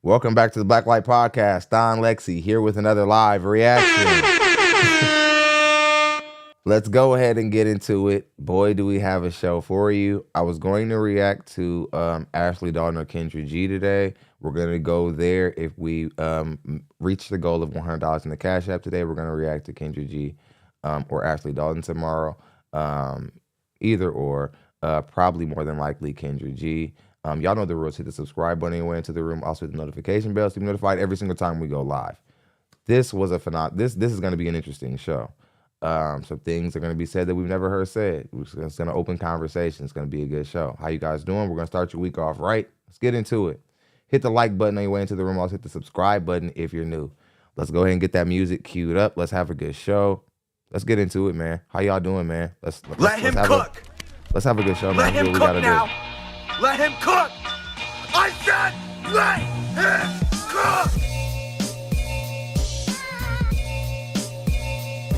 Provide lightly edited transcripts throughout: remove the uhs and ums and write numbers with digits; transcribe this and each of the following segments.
Welcome back to the Black Light Podcast. DOESN here with another live reaction. Let's go ahead and get into it. Boy, do we have a show for you. I was going to react to Ashley Dalton or Kendra G today. We're going to go there. If we reach the goal of $100 in the Cash App today, we're going to react to Kendra G or Ashley Dalton tomorrow. Either or, probably more than likely Kendra G. Y'all know the rules. Hit the subscribe button anywhere into the room. Also hit the notification bell to be notified every single time we go live. This was a this is going to be an interesting show. Some things are going to be said that we've never heard said. It's going to open conversation. It's going to be a good show. How you guys doing? We're going to start your week off right. Let's get into it. Hit the like button anyway into the room. Also hit the subscribe button if you're new. Let's go ahead and get that music queued up. Let's have a good show. Let's get into it, man. How y'all doing, man? Let's have a good show, man. Let him cook now. Let him cook! I said let him cook!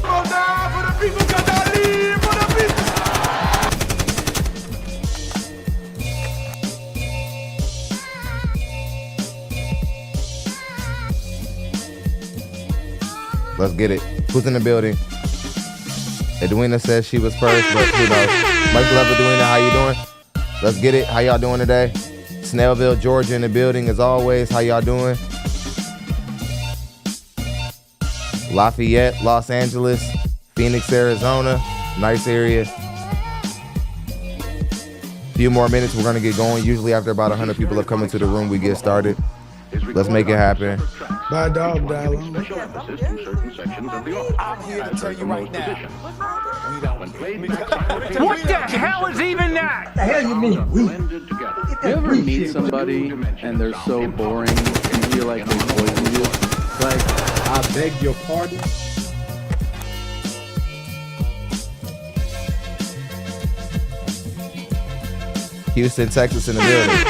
Come on now for the people, gotta leave for the people! Let's get it. Who's in the building? Edwina says she was first, but who knows? Much love, Edwina. How you doing? Let's get it. How y'all doing today? Snellville, Georgia in the building as always. How y'all doing? Lafayette, Los Angeles, Phoenix, Arizona. Nice area. Few more minutes, we're gonna get going. Usually after about 100 people have come into the room, we get started. Let's make it happen. Bye, dog, darling. I'm here to tell you right now. What the hell is even that? The hell you mean? We You ever meet somebody and they're so boring and you feel like they poisoned you? Like, I beg your pardon. Houston, Texas in the building.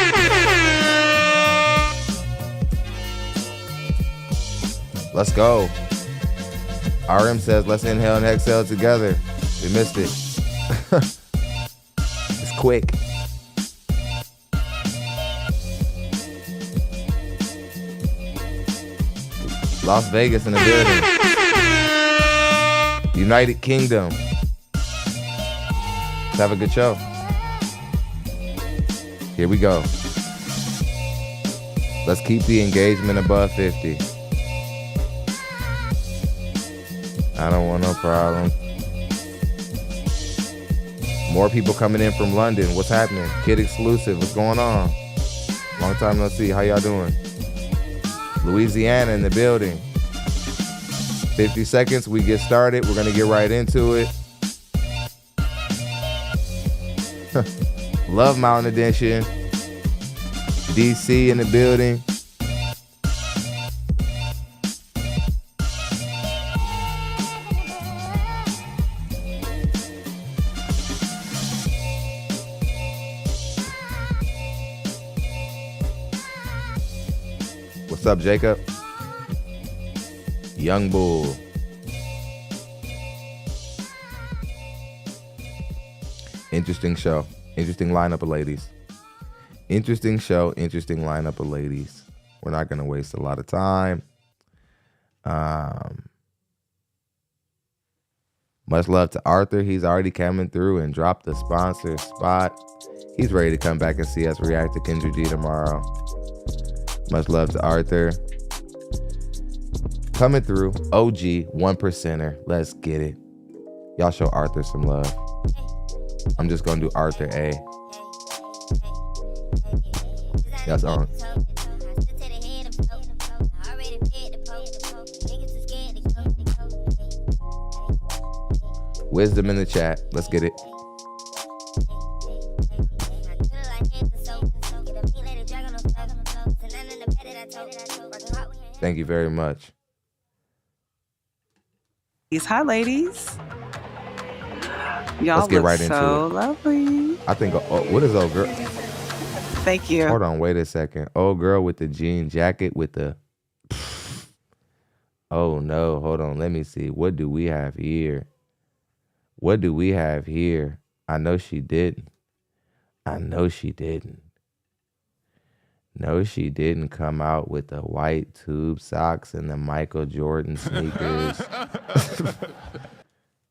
Let's go. RM says, let's inhale and exhale together. We missed it. It's quick. Las Vegas in the building. United Kingdom. Let's have a good show. Here we go. Let's keep the engagement above 50. I don't want no problem. More people coming in from London. What's happening? Kid Exclusive. What's going on? Long time no see. How y'all doing? Louisiana in the building. 50 seconds. We get started. We're going to get right into it. Love Mountain Edition. DC in the building. What's up, Jacob? Young Bull. Interesting show. Interesting lineup of ladies. Interesting show. Interesting lineup of ladies. We're not going to waste a lot of time. Much love to Arthur. He's already coming through and dropped the sponsor spot. He's ready to come back and see us react to Kendra G tomorrow. Much love to Arthur. Coming through, OG, 1%er. Let's get it. Y'all show Arthur some love. I'm just gonna do Arthur A. That's on. Wisdom in the chat. Let's get it. Thank you very much. Hi, ladies. Y'all Let's get right look into so it. lovely. I think, what is old girl? Thank you. Hold on, wait a second. Old girl with the jean jacket with the... Oh no, hold on, let me see. What do we have here? What do we have here? I know she didn't. I know she didn't. No, she didn't come out with the white tube socks and the Michael Jordan sneakers.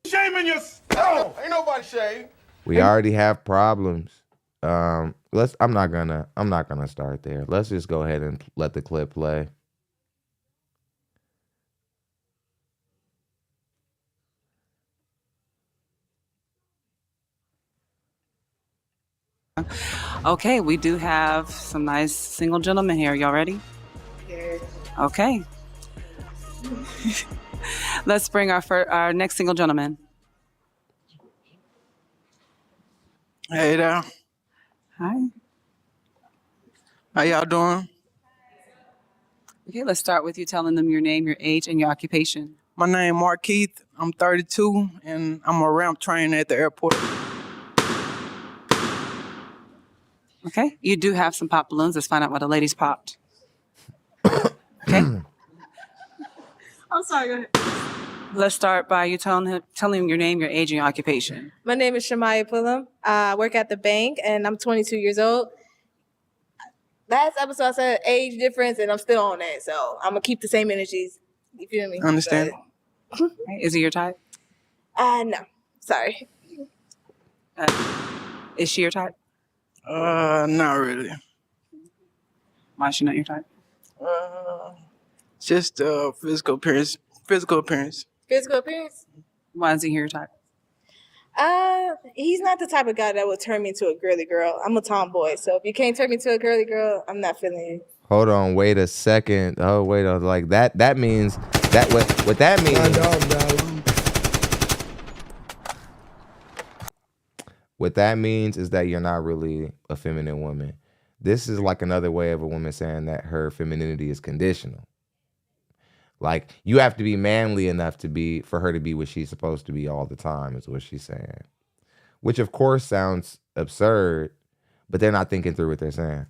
Shaming yourself. Ain't nobody shame. We already have problems. I'm not gonna start there. Let's just go ahead and let the clip play. Okay, we do have some nice single gentlemen here. Y'all ready? Yes. Okay. Let's bring our next single gentleman. Hey there. Hi. How y'all doing? Okay, let's start with you telling them your name, your age, and your occupation. My name is Mark Keith. I'm 32, and I'm a ramp trainer at the airport. Okay, you do have some pop balloons. Let's find out what the ladies popped. Okay. I'm sorry, go ahead. Let's start by you telling him your name, your age, and your occupation. My name is Shamaya Pullum. I work at the bank, and I'm 22 years old. Last episode I said age difference, and I'm still on that, so I'm going to keep the same energies. You feel me? Understand? Okay, is it your type? No. Sorry. Is she your type? Not really. Why is she not your type? Just physical appearance. Physical appearance. Physical appearance? Why is he your type? He's not the type of guy that would turn me into a girly girl. I'm a tomboy, so if you can't turn me into a girly girl, I'm not feeling you. Hold on, wait a second. Oh, wait, like that means that what that means. My dog died alone. What that means is that you're not really a feminine woman. This is like another way of a woman saying that her femininity is conditional. Like you have to be manly enough for her to be what she's supposed to be all the time, is what she's saying. Which of course sounds absurd, but they're not thinking through what they're saying.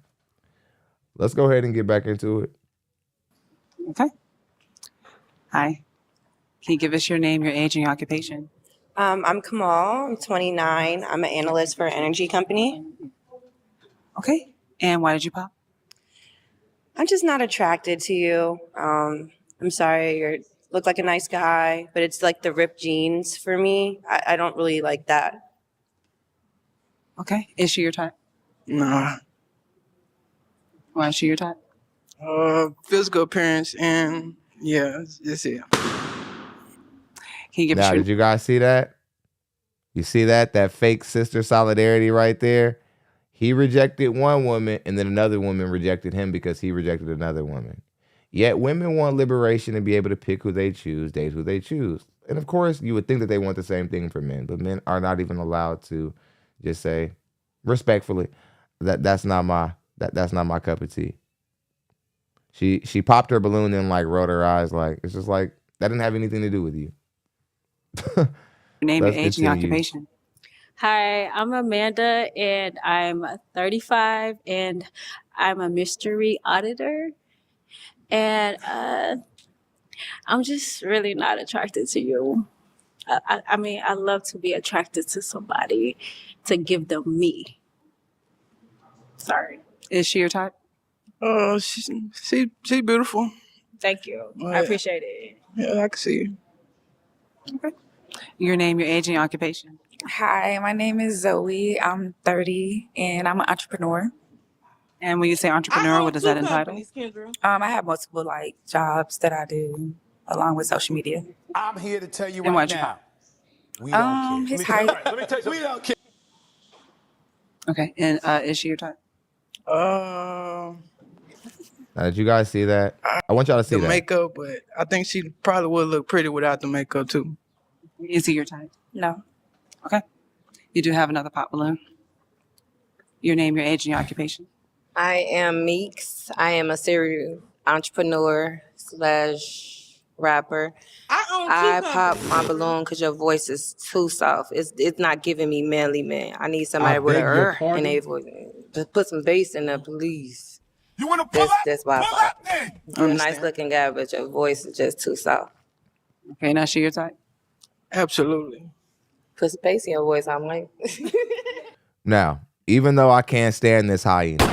Let's go ahead and get back into it. Okay. Hi. Can you give us your name, your age, and your occupation? I'm Kamal. I'm 29. I'm an analyst for an energy company. Okay. And why did you pop? I'm just not attracted to you. I'm sorry. You look like a nice guy, but it's like the ripped jeans for me. I don't really like that. Okay. Is she your type? Nah. Why is she your type? Physical appearance, and yeah, that's it. Can you give us Now, your... did you guys see that? You see that? That fake sister solidarity right there? He rejected one woman, and then another woman rejected him because he rejected another woman. Yet women want liberation to be able to pick who they choose, date who they choose. And of course, you would think that they want the same thing for men, but men are not even allowed to just say, respectfully, that's not my cup of tea. She popped her balloon and like rolled her eyes, like it's just like that didn't have anything to do with you. Name, your Let's age, and your continue. occupation. Hi, I'm Amanda, and I'm 35, and I'm a mystery auditor. And I'm just really not attracted to you. I mean, I love to be attracted to somebody, to give them me. Sorry. Is she your type? She beautiful. Thank you. I Yeah. appreciate it. Yeah, I can see you. Okay. Your name, your age, and your occupation. Hi, my name is Zoe. I'm 30 and I'm an entrepreneur. And when you say entrepreneur, what does that entitle? I have multiple like jobs that I do along with social media. I'm here to tell you And right why'd you now. pop? We don't care. His height. Let me tell you, we don't care. Okay. And is she your type? Now, did you guys see that? I want y'all to see The that. makeup, but I think she probably would look pretty without the makeup too. Is he your type? No. Okay. You do have another pop balloon. Your name, your age, and your occupation. I am Meeks. I am a serial entrepreneur / rapper. I pop my balloon because your voice is too soft. It's not giving me manly man. I need somebody with beg your a in their voice. Just put some bass in there, please. You want to pull up? That's why I Pull pop. up then. You're a nice looking guy, but your voice is just too soft. Okay. Now she your type? Absolutely. Put some bass in your voice, I'm like. Now, even though I can't stand this hyena,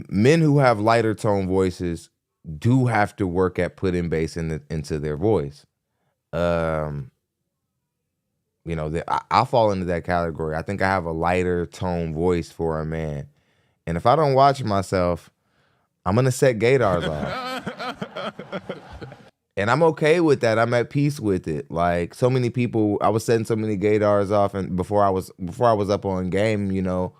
men who have lighter tone voices do have to work at putting bass into their voice. You know, I fall into that category. I think I have a lighter tone voice for a man. And if I don't watch myself, I'm going to set gaydars off. And I'm okay with that. I'm at peace with it. Like, so many people, I was setting so many gaydars off, and before I was up on game, you know,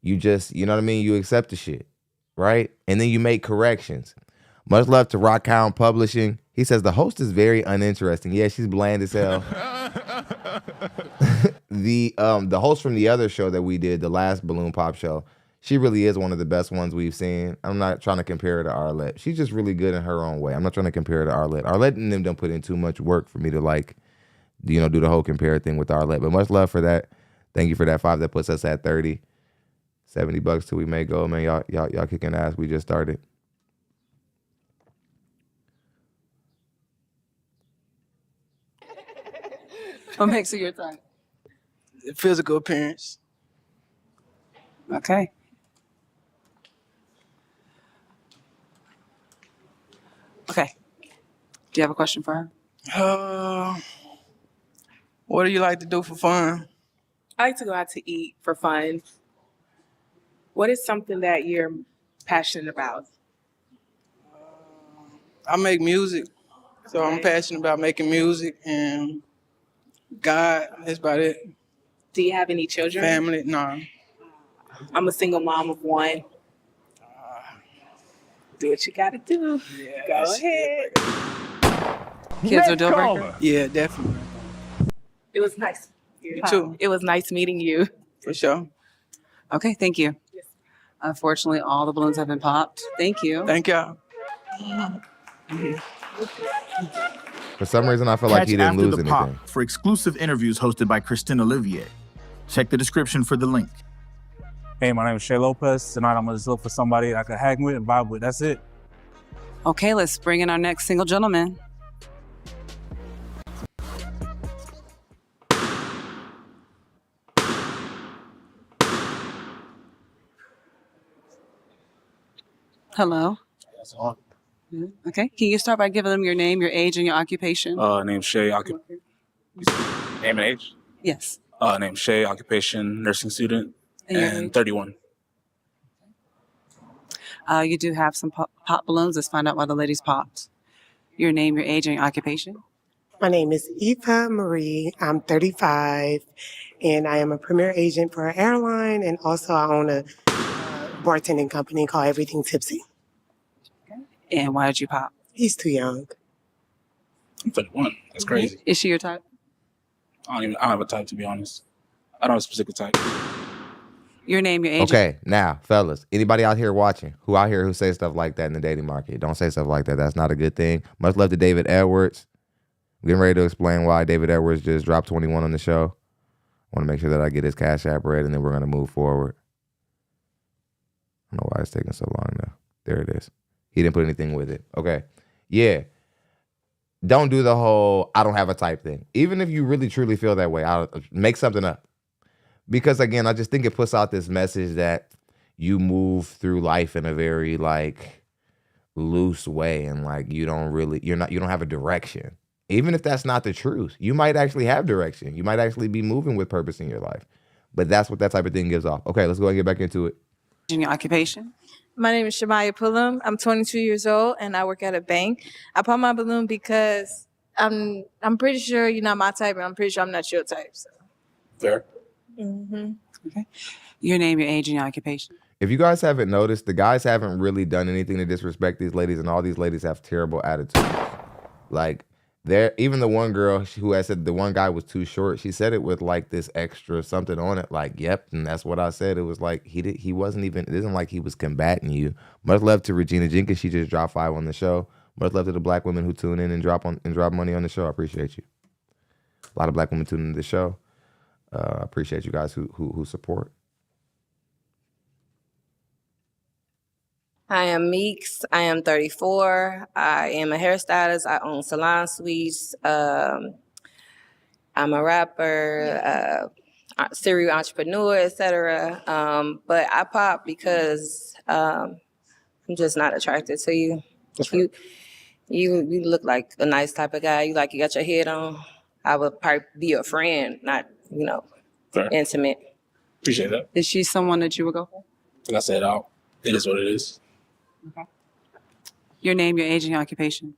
you just, you know what I mean? You accept the shit, right? And then you make corrections. Much love to Rockhound Publishing. He says the host is very uninteresting. Yeah, she's bland as hell. The host from the other show that we did, the last Balloon Pop show, she really is one of the best ones we've seen. I'm not trying to compare her to Arlette. She's just really good in her own way. I'm not trying to compare her to Arlette. Arlette and them don't put in too much work for me to, like, you know, do the whole compare thing with Arlette. But much love for that. Thank you for that 5. That puts us at 30. $70 till we may go, man. Y'all kicking ass. We just started. What makes it your type? Physical appearance. Okay. Okay. Do you have a question for her? What do you like to do for fun? I like to go out to eat for fun. What is something that you're passionate about? I make music, so I'm passionate about making music and God. That's about it. Do you have any children? Family, no. I'm a single mom of 1. Do what you gotta do. Yeah, Go ahead. Kids are deal breaker? Yeah, definitely. It was nice. You too. It was nice meeting you. For sure. Okay, thank you. Unfortunately, all the balloons have been popped. Thank you. Thank y'all. For some reason, I feel like he didn't lose After the anything. Pop for exclusive interviews hosted by Christine Olivier. Check the description for the link. Hey, my name is Shay Lopez. Tonight I'm gonna just look for somebody I can hang with and vibe with. That's it. Okay, let's bring in our next single gentleman. Hello. That's all. Okay, can you start by giving them your name, your age, and your occupation? Name's Shay. Name and age? Yes. Name's Shay. Occupation, nursing student, And your and age? 31. You do have some pop balloons. Let's find out why the ladies popped. Your name, your age, and your occupation? My name is Eva Marie. I'm 35, and I am a premier agent for an airline, and also I own a bartending company called Everything Tipsy. And why did you pop? He's too young. I'm 31. That's crazy. Is she your type? I don't have a type, to be honest. I don't have a specific type. Your name, your age. Okay, now, fellas, anybody out here watching who say stuff like that in the dating market, don't say stuff like that. That's not a good thing. Much love to David Edwards. I'm getting ready to explain why David Edwards just dropped 21 on the show. I want to make sure that I get his Cash App read, and then we're going to move forward. I don't know why it's taking so long now. There it is. He didn't put anything with it. Okay. Yeah. Don't do the whole I don't have a type thing. Even if you really truly feel that way, I'll make something up. Because again, I just think it puts out this message that you move through life in a very like loose way, and like you don't have a direction. Even if that's not the truth, you might actually have direction. You might actually be moving with purpose in your life. But that's what that type of thing gives off. Okay, let's go and get back into it. And your occupation? My name is Shamaya Pullum. I'm 22 years old and I work at a bank. I pop my balloon because I'm pretty sure you're not my type, and I'm pretty sure I'm not your type. So. Fair. Mm-hmm. Okay. Your name, your age, and your occupation. If you guys haven't noticed, the guys haven't really done anything to disrespect these ladies, and all these ladies have terrible attitudes. Like, even the one girl who had said the one guy was too short, she said it with like this extra something on it, like, yep, and that's what I said. It was like he wasn't even, it isn't like he was combating you. Much love to Regina Jenkins. She just dropped 5 on the show. Much love to the black women who tune in and drop money on the show. I appreciate you. A lot of black women tuning into the show. I appreciate you guys who support. I am Meeks. I am 34. I am a hairstylist. I own salon suites. I'm a rapper, serial entrepreneur, etc. But I pop because I'm just not attracted to you. You look like a nice type of guy. You got your head on. I would probably be your friend, not, Fair. intimate. Appreciate that. Is she someone that you would go for? Like I said, it is what it is. Okay. Your name, your age, and your occupation.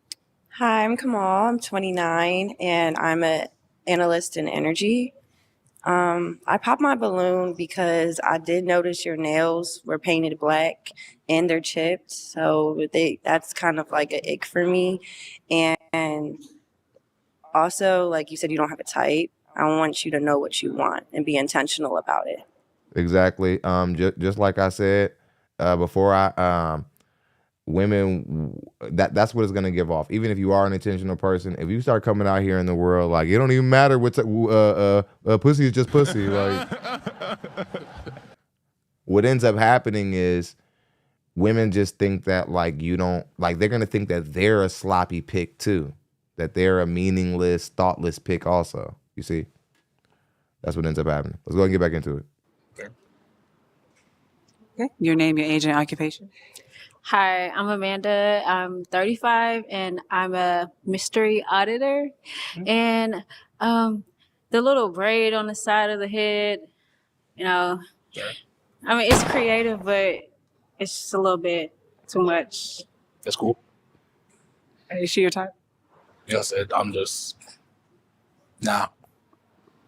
Hi, I'm Kamal. I'm 29, and I'm an analyst in energy. I popped my balloon because I did notice your nails were painted black and they're chipped, so that's kind of like an ick for me. And also, like you said, you don't have a type. I want you to know what you want and be intentional about it. Exactly. Just like I said before, women, that's what it's gonna give off. Even if you are an intentional person, if you start coming out here in the world like it don't even matter what pussy is just pussy. Like, what ends up happening is women just think that like you don't like they're gonna think that they're a sloppy pick too, that they're a meaningless, thoughtless pick also. You see, that's what ends up happening. Let's go and get back into it. Okay. Your name, your age, and occupation. Hi, I'm Amanda. I'm 35 and I'm a mystery auditor. And the little braid on the side of the head, I mean, it's creative, but it's just a little bit too much. That's cool. Is she your type? Like I said, I'm just, nah.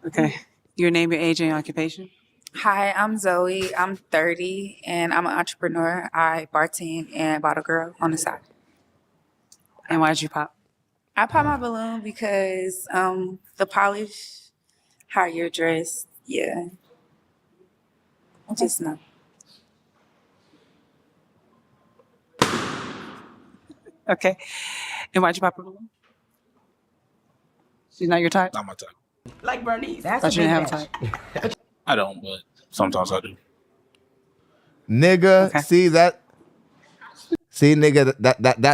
Okay. Your name, your age, and your occupation. Hi, I'm Zoe. I'm 30 and I'm an entrepreneur. I bartend and bottle girl on the side. And why did you pop? I pop my balloon because the polish, how you're dressed, yeah. I just know. Okay. And why'd you pop her balloon? She's not your type? Not my type. Like Bernice. I thought you didn't have a type. I don't, but sometimes I do. Nigga, okay. See, nigga,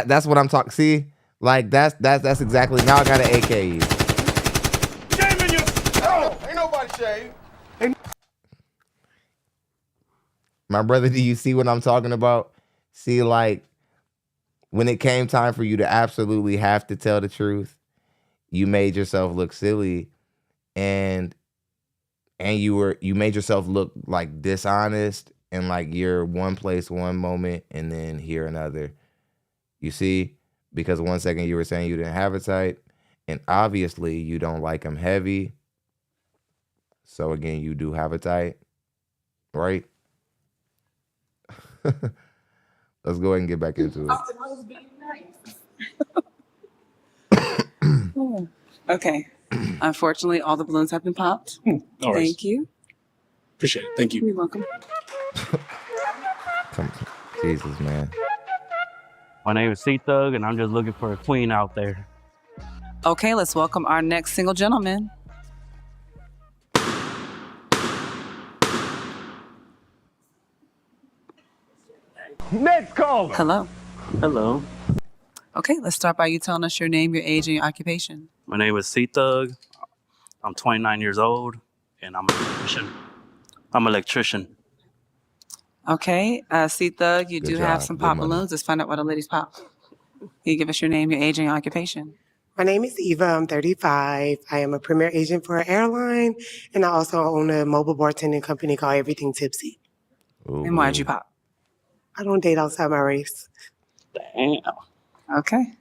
that's what I'm talking. See, like that's exactly. Now I gotta AK you. Shame in your. Oh, ain't nobody shame. My brother, do you see what I'm talking about? See, like when it came time for you to absolutely have to tell the truth, you made yourself look silly, and you made yourself look like dishonest, and like you're one place one moment and then here another. You see, because 1 second you were saying you didn't have a type, and obviously you don't like them heavy. So again, you do have a type, right? Let's go ahead and get back into it. Okay. Unfortunately, all the balloons have been popped. Thank you. Appreciate it. Thank you. You're welcome. Jesus, man. My name is C-Thug, and I'm just looking for a queen out there. Okay, let's welcome our next single gentleman. Let's go. Hello. Hello. Okay, let's start by you telling us your name, your age, and your occupation. My name is C-Thug. I'm 29 years old, and I'm an electrician. Okay, C-Thug, you do have some pop balloons. Let's find out why the ladies pop. Can you give us your name, your age, and your occupation? My name is Eva. I'm 35. I am a premier agent for an airline, and I also own a mobile bartending company called Everything Tipsy. Ooh. And why'd you pop? I don't date outside my race. Damn. Okay.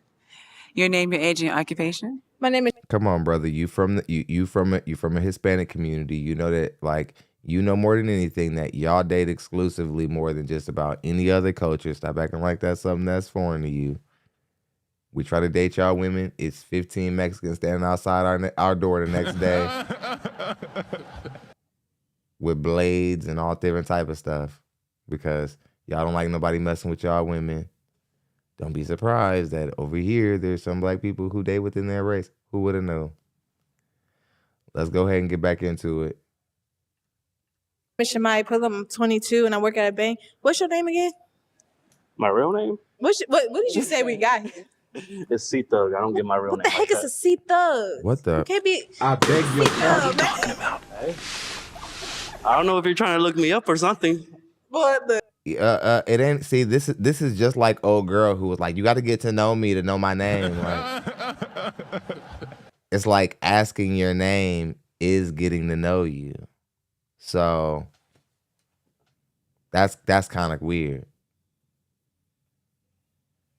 Your name, your age, and your occupation? My name is. Come on, brother. You from a Hispanic community. You know that, like, you know more than anything that y'all date exclusively more than just about any other culture. Stop acting like that's something that's foreign to you. We try to date y'all women. It's 15 Mexicans standing outside our door the next day with blades and all different type of stuff because y'all don't like nobody messing with y'all women. Don't be surprised that over here there's some black people who date within their race. Who would have known? Let's go ahead and get back into it. Shamai Pullum. I'm 22 and I work at a bank. What's your name again? My real name? What did you say we got here? It's C-Thug. I don't get my real name. What the heck is a C-Thug? What the? Can't be. I beg your pardon. Hey. I don't know if you're trying to look me up or something. What the? It ain't. See, this is just like old girl who was like, you got to get to know me to know my name. Like, it's like asking your name is getting to know you. So that's kind of weird.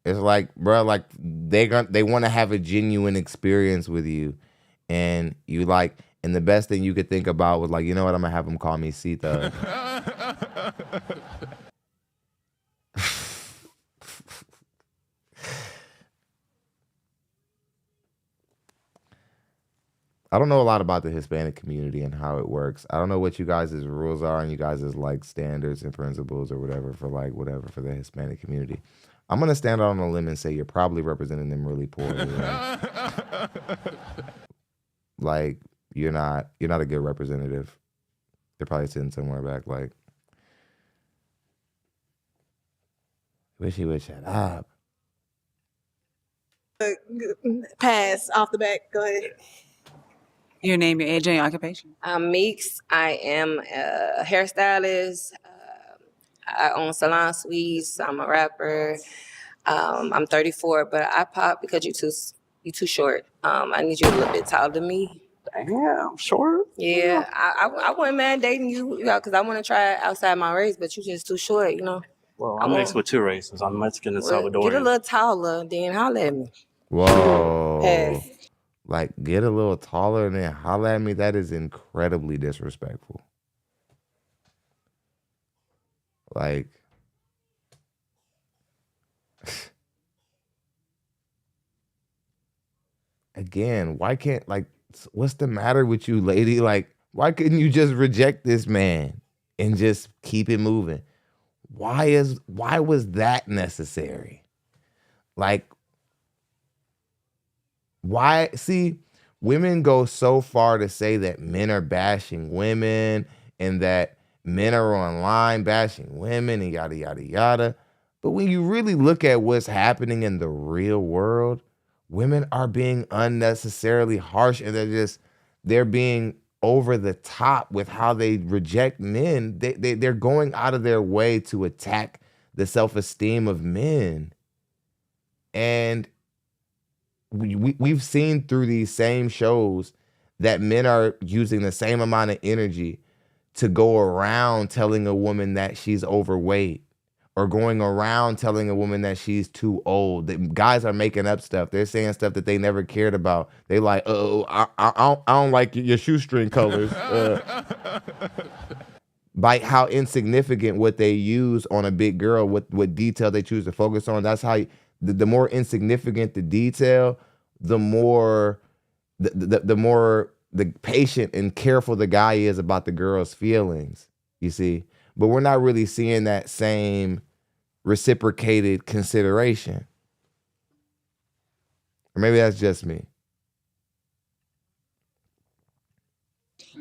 It's like, bro, like they want to have a genuine experience with you, and you like, and the best thing you could think about was like, you know what, I'm gonna have them call me Sita. I don't know a lot about the Hispanic community and how it works. I don't know what you guys' rules are and you guys' like standards and principles or whatever for the Hispanic community. I'm gonna stand out on a limb and say you're probably representing them really poorly. Right? Like you're not a good representative. They're probably sitting somewhere back like, wish he would shut up. Pass off the back. Go ahead. Your name, your age, and your occupation. I'm Meeks. I am a hairstylist. I own salon suites. I'm a rapper. I'm 34, but I pop because you too short. I need you a little bit taller than me. Damn, short? Yeah, I wouldn't mind dating you, because I want to try outside my race, but you just too short, you know. Well, I'm mixed with two races. I'm Mexican and Salvadorian. Get a little taller, then holler at me. Whoa. Pass. Like, get a little taller and then holler at me. That is incredibly disrespectful. Like, again, why can't, like, what's the matter with you, lady? Like, why couldn't you just reject this man and just keep it moving? Why was that necessary? Like, why? See, women go so far to say that men are bashing women and that men are online bashing women and yada, yada, yada. But when you really look at what's happening in the real world, women are being unnecessarily harsh and they're being over the top with how they reject men. They're going out of their way to attack the self-esteem of men. And we've seen through these same shows that men are using the same amount of energy to go around telling a woman that she's overweight or going around telling a woman that she's too old. The guys are making up stuff. They're saying stuff that they never cared about. They like, I don't like your shoestring colors. By how insignificant what they use on a big girl, what detail they choose to focus on. That's how the more insignificant the detail, the more the patient and careful the guy is about the girl's feelings, you see. But we're not really seeing that same reciprocated consideration. Or maybe that's just me.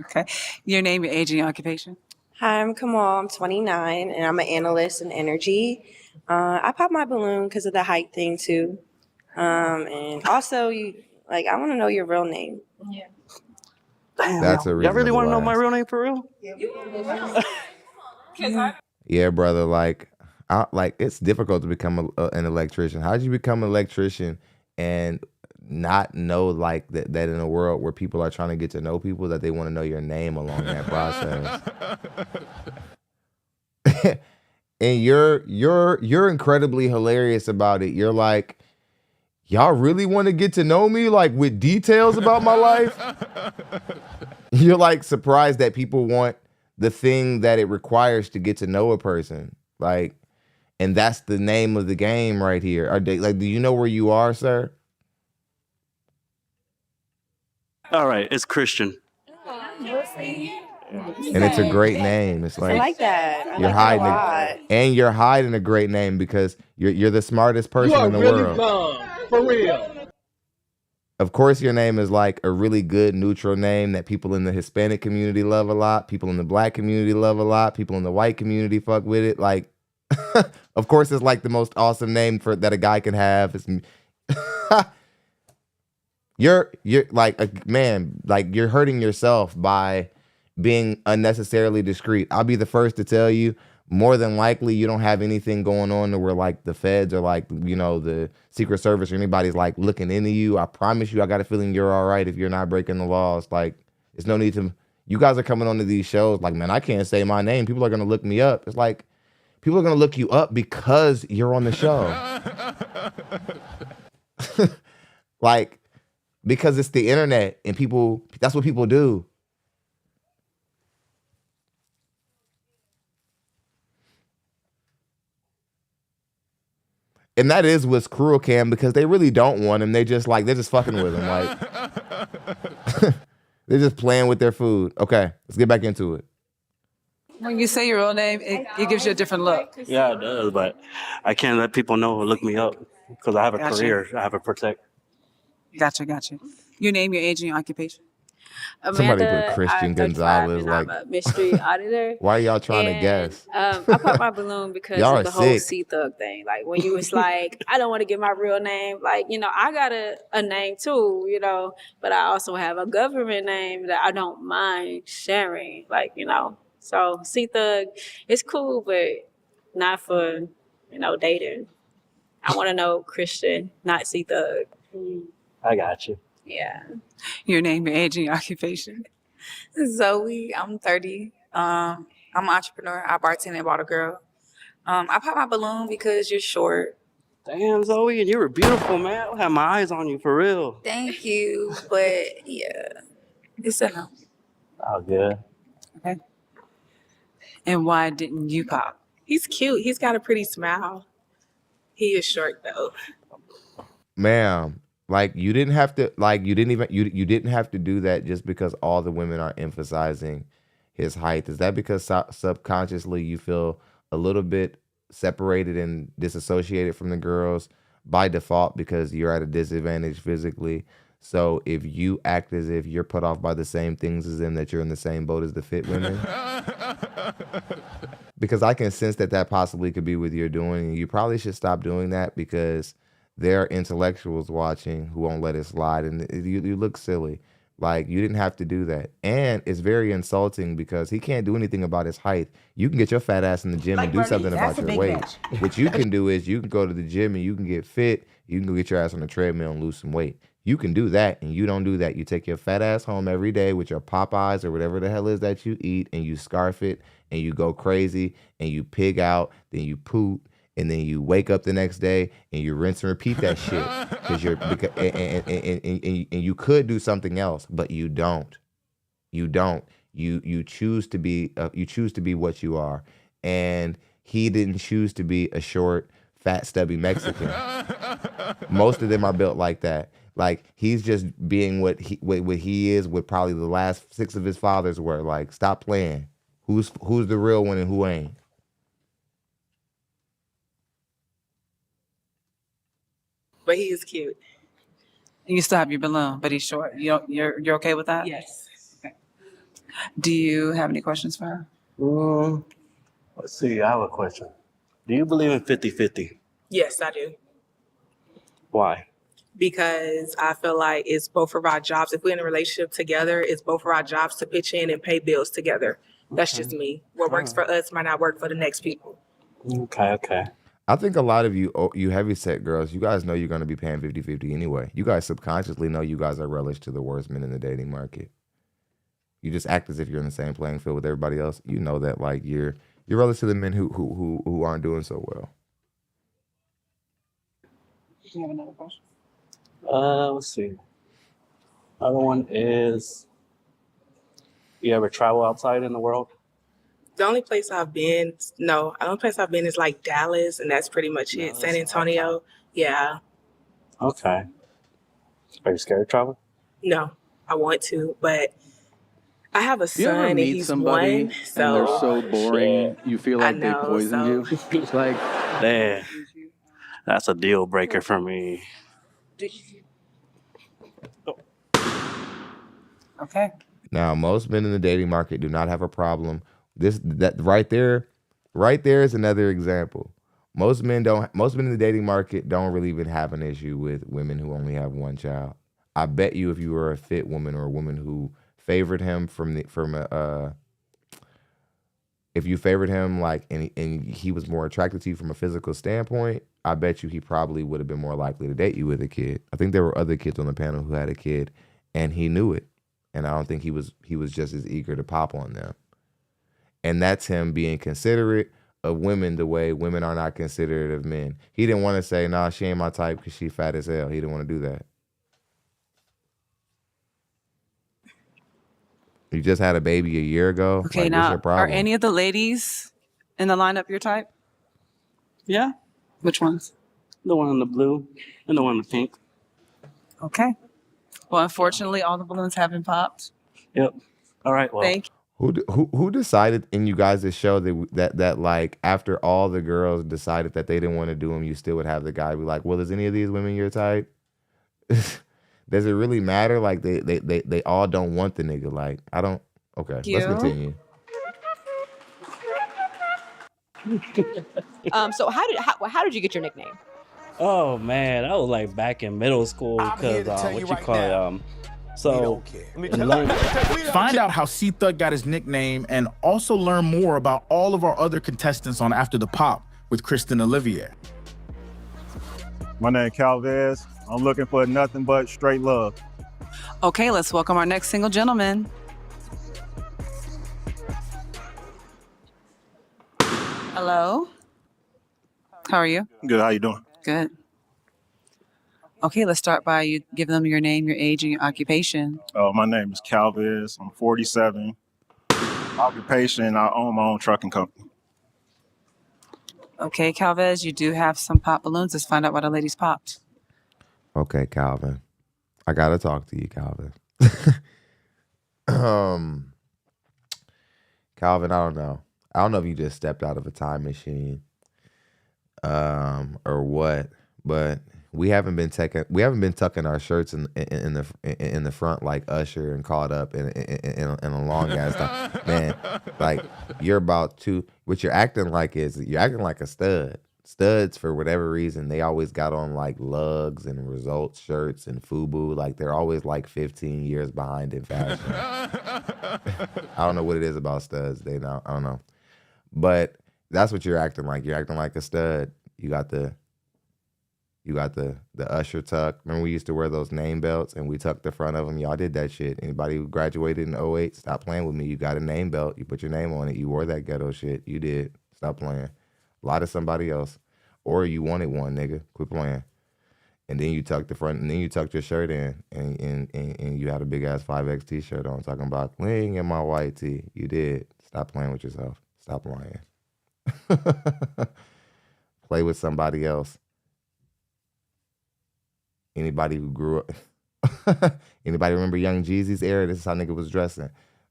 Okay. Your name, your age, and your occupation. Hi, I'm Kamal. I'm 29, and I'm an analyst in energy. I pop my balloon because of the height thing too, and also I want to know your real name. Yeah. Damn, That's a y'all reasonable really want to know my ask. real name for real? Yeah, brother. Like it's difficult to become an electrician. How did you become an electrician and not know like that in a world where people are trying to get to know people that they want to know your name along that process? And you're incredibly hilarious about it. You're like, y'all really want to get to know me like with details about my life? You're like surprised that people want the thing that it requires to get to know a person. Like, and that's the name of the game right here. Are they like, do you know where you are, sir? All right, it's Christian. And it's a great name. It's like, I like that. You're hiding and you're hiding a great name because you're the smartest person in the world. Dumb, for real. Of course, your name is like a really good neutral name that people in the Hispanic community love a lot. People in the Black community love a lot. People in the white community fuck with it. Like, of course, it's like the most awesome name that a guy can have. It's, you're like, man, like you're hurting yourself by being unnecessarily discreet. I'll be the first to tell you, more than likely you don't have anything going on where like the feds or like, you know, the Secret Service or anybody's like looking into you. I promise you, I got a feeling you're all right if you're not breaking the laws. Like, there's no need to. You guys are coming onto these shows like, man, I can't say my name. People are gonna look me up. It's like people are gonna look you up because you're on the show. Like, because it's the internet and people, that's what people do. And that is what's cruel, Cam, because they really don't want him. They just like, they're just fucking with him. Like, they're just playing with their food. Okay, let's get back into it. When you say your real name, it gives you a different look. Yeah, it does, but I can't let people know or look me up because I have a Gotcha. career. I have to protect. Gotcha. Your name, your age, and your occupation. Somebody Amanda, put Christian I'm 35 Gonzalez. and Like, I'm a mystery auditor. why are y'all trying to And, guess? I popped my balloon because Y'all of are the whole sick. C-Thug thing. Like when you was like, I don't want to give my real name. Like, you know, I got a name too, you know, but I also have a government name that I don't mind sharing. Like, you know, so C-Thug, it's cool, but not for, you know, dating. I want to know Christian, not C-Thug. I got you. Yeah. Your name, your age, and your occupation. Zoe, I'm 30. I'm an entrepreneur. I bartend at Bottle Girl. I pop my balloon because you're short. Damn, Zoe, and you were beautiful, man. I had my eyes on you for real. Thank you, but yeah, it's a no. Oh, good. Okay. And why didn't you pop? He's cute. He's got a pretty smile. He is short though. Ma'am, like you didn't have to, like you didn't have to do that just because all the women are emphasizing his height. Is that because subconsciously you feel a little bit separated and disassociated from the girls by default because you're at a disadvantage physically? So if you act as if you're put off by the same things as them, that you're in the same boat as the fit women. Because I can sense that possibly could be what you're doing, and you probably should stop doing that because there are intellectuals watching who won't let it slide, and you look silly. Like, you didn't have to do that. And it's very insulting because he can't do anything about his height. You can get your fat ass in the gym and do something about your weight. What you can do is you can go to the gym and you can get fit. You can go get your ass on the treadmill and lose some weight. You can do that, and you don't do that. You take your fat ass home every day with your Popeyes or whatever the hell is that you eat, and you scarf it, and you go crazy, and you pig out, then you poop, and then you wake up the next day and you rinse and repeat that shit and you could do something else, but you don't. You choose to be what you are, and he didn't choose to be a short, fat, stubby Mexican. Most of them are built like that. Like, he's just being what he is, what probably the last 6 of his fathers were. Like, stop playing. Who's the real one and who ain't? But he is cute. And you still have your balloon, but he's short. You're okay with that? Yes. Okay. Do you have any questions for her? Let's see. I have a question. Do you believe in 50-50? Yes, I do. Why? Because I feel like it's both of our jobs. If we're in a relationship together, it's both of our jobs to pitch in and pay bills together. That's just me. What works for us might not work for the next people. Okay. I think a lot of you heavyset girls, you guys know you're going to be paying 50-50 anyway. You guys subconsciously know you guys are relish to the worst men in the dating market. You just act as if you're in the same playing field with everybody else. You know that, like, you're relish to the men who aren't doing so well. Do you have another question? Let's see. Other one is, you ever travel outside in the world? The only place I've been is like Dallas, and that's pretty much it. San Antonio. Yeah. Okay. Are you scared to travel? No, I want to, but I have a You son ever and meet he's somebody one. and So they're so boring, you feel like they poisoned you? It's like, Damn. That's a deal breaker for me. Okay. Now, most men in the dating market do not have a problem. That right there is another example. Most men in the dating market don't really even have an issue with women who only have one child. I bet you if you were a fit woman or a woman who favored him from if you favored him like and he was more attracted to you from a physical standpoint, I bet you he probably would have been more likely to date you with a kid. I think there were other kids on the panel who had a kid, and he knew it, and I don't think he was just as eager to pop on them. And that's him being considerate of women the way women are not considerate of men. He didn't want to say, nah, she ain't my type because she fat as hell. He didn't want to do that. You just had a baby a year ago. Okay, like, now, what's your problem? are any of the ladies in the lineup your type? Yeah. Which ones? The one in the blue and the one in the pink. Okay. Well, unfortunately, all the balloons have been popped. Yep. All right. Well. Thank you. Who decided in you guys' show that like after all the girls decided that they didn't want to do them, you still would have the guy be like, well, is any of these women your type? Does it really matter? Like they all don't want the nigga. Like I don't. Okay, let's continue. So how did you get your nickname? Oh man, I was like back in middle school because Find out how C-Thug got his nickname and also learn more about all of our other contestants on After the Pop with Kristen Olivier. My name is Calvez. I'm looking for nothing but straight love. Okay, let's welcome our next single gentleman. Hello. How are you? Good, how you doing? Good. Okay, let's start by you give them your name, your age, and your occupation. My name is Calvez. I'm 47. Occupation, I own my own trucking company. Okay, Calvez, you do have some pop balloons. Let's find out why the ladies popped. Okay, Calvin. I gotta talk to you, Calvin. Calvin, I don't know. I don't know if you just stepped out of a time machine, or what. But we haven't been tucking our shirts in the front like Usher and caught up in a long ass time. Man, like you're about to. What you're acting like is you're acting like a stud. Studs, for whatever reason, they always got on like lugs and results shirts and FUBU. Like they're always like 15 years behind in fashion. I don't know what it is about studs. I don't know. But that's what you're acting like. You're acting like a stud. You got the Usher tuck. Remember we used to wear those name belts and we tucked the front of them? Y'all did that shit. Anybody who graduated in 08, stop playing with me. You got a name belt. You put your name on it. You wore that ghetto shit. You did. Stop playing. Lie to somebody else. Or you wanted one, nigga. Quit playing. And then you tucked the front, and then you tucked your shirt in, and you had a big ass 5X t-shirt on, talking about ling in my white tee. You did. Stop playing with yourself. Stop lying. Play with somebody else. Anybody who grew up, anybody remember Young Jeezy's era? This is how nigga was dressing.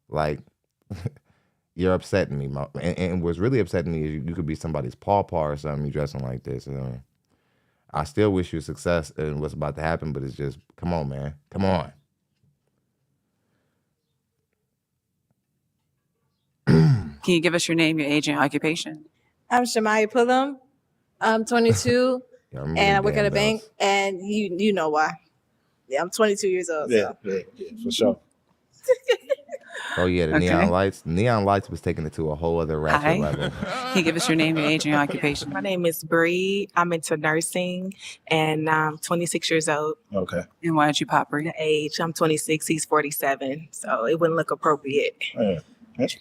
Like, you're upsetting me. And what's really upsetting me is you could be somebody's pawpaw or something, you dressing like this. I still wish you success in what's about to happen, but it's just, come on, man. Come on. Can you give us your name, your age, and your occupation? I'm Shamaya Pullum. I'm 22, and I work at a bank, and you know why. Yeah, I'm 22 years old. Yeah, So. yeah, for sure. Oh yeah, the neon lights. Neon lights was taking it to a whole other ratchet level. Can you give us your name, your age, and your occupation? My name is Bree. I'm into nursing, and I'm 26 years old. Okay. And why did you pop Bree? The age, I'm 26. He's 47, so it wouldn't look appropriate. Yeah,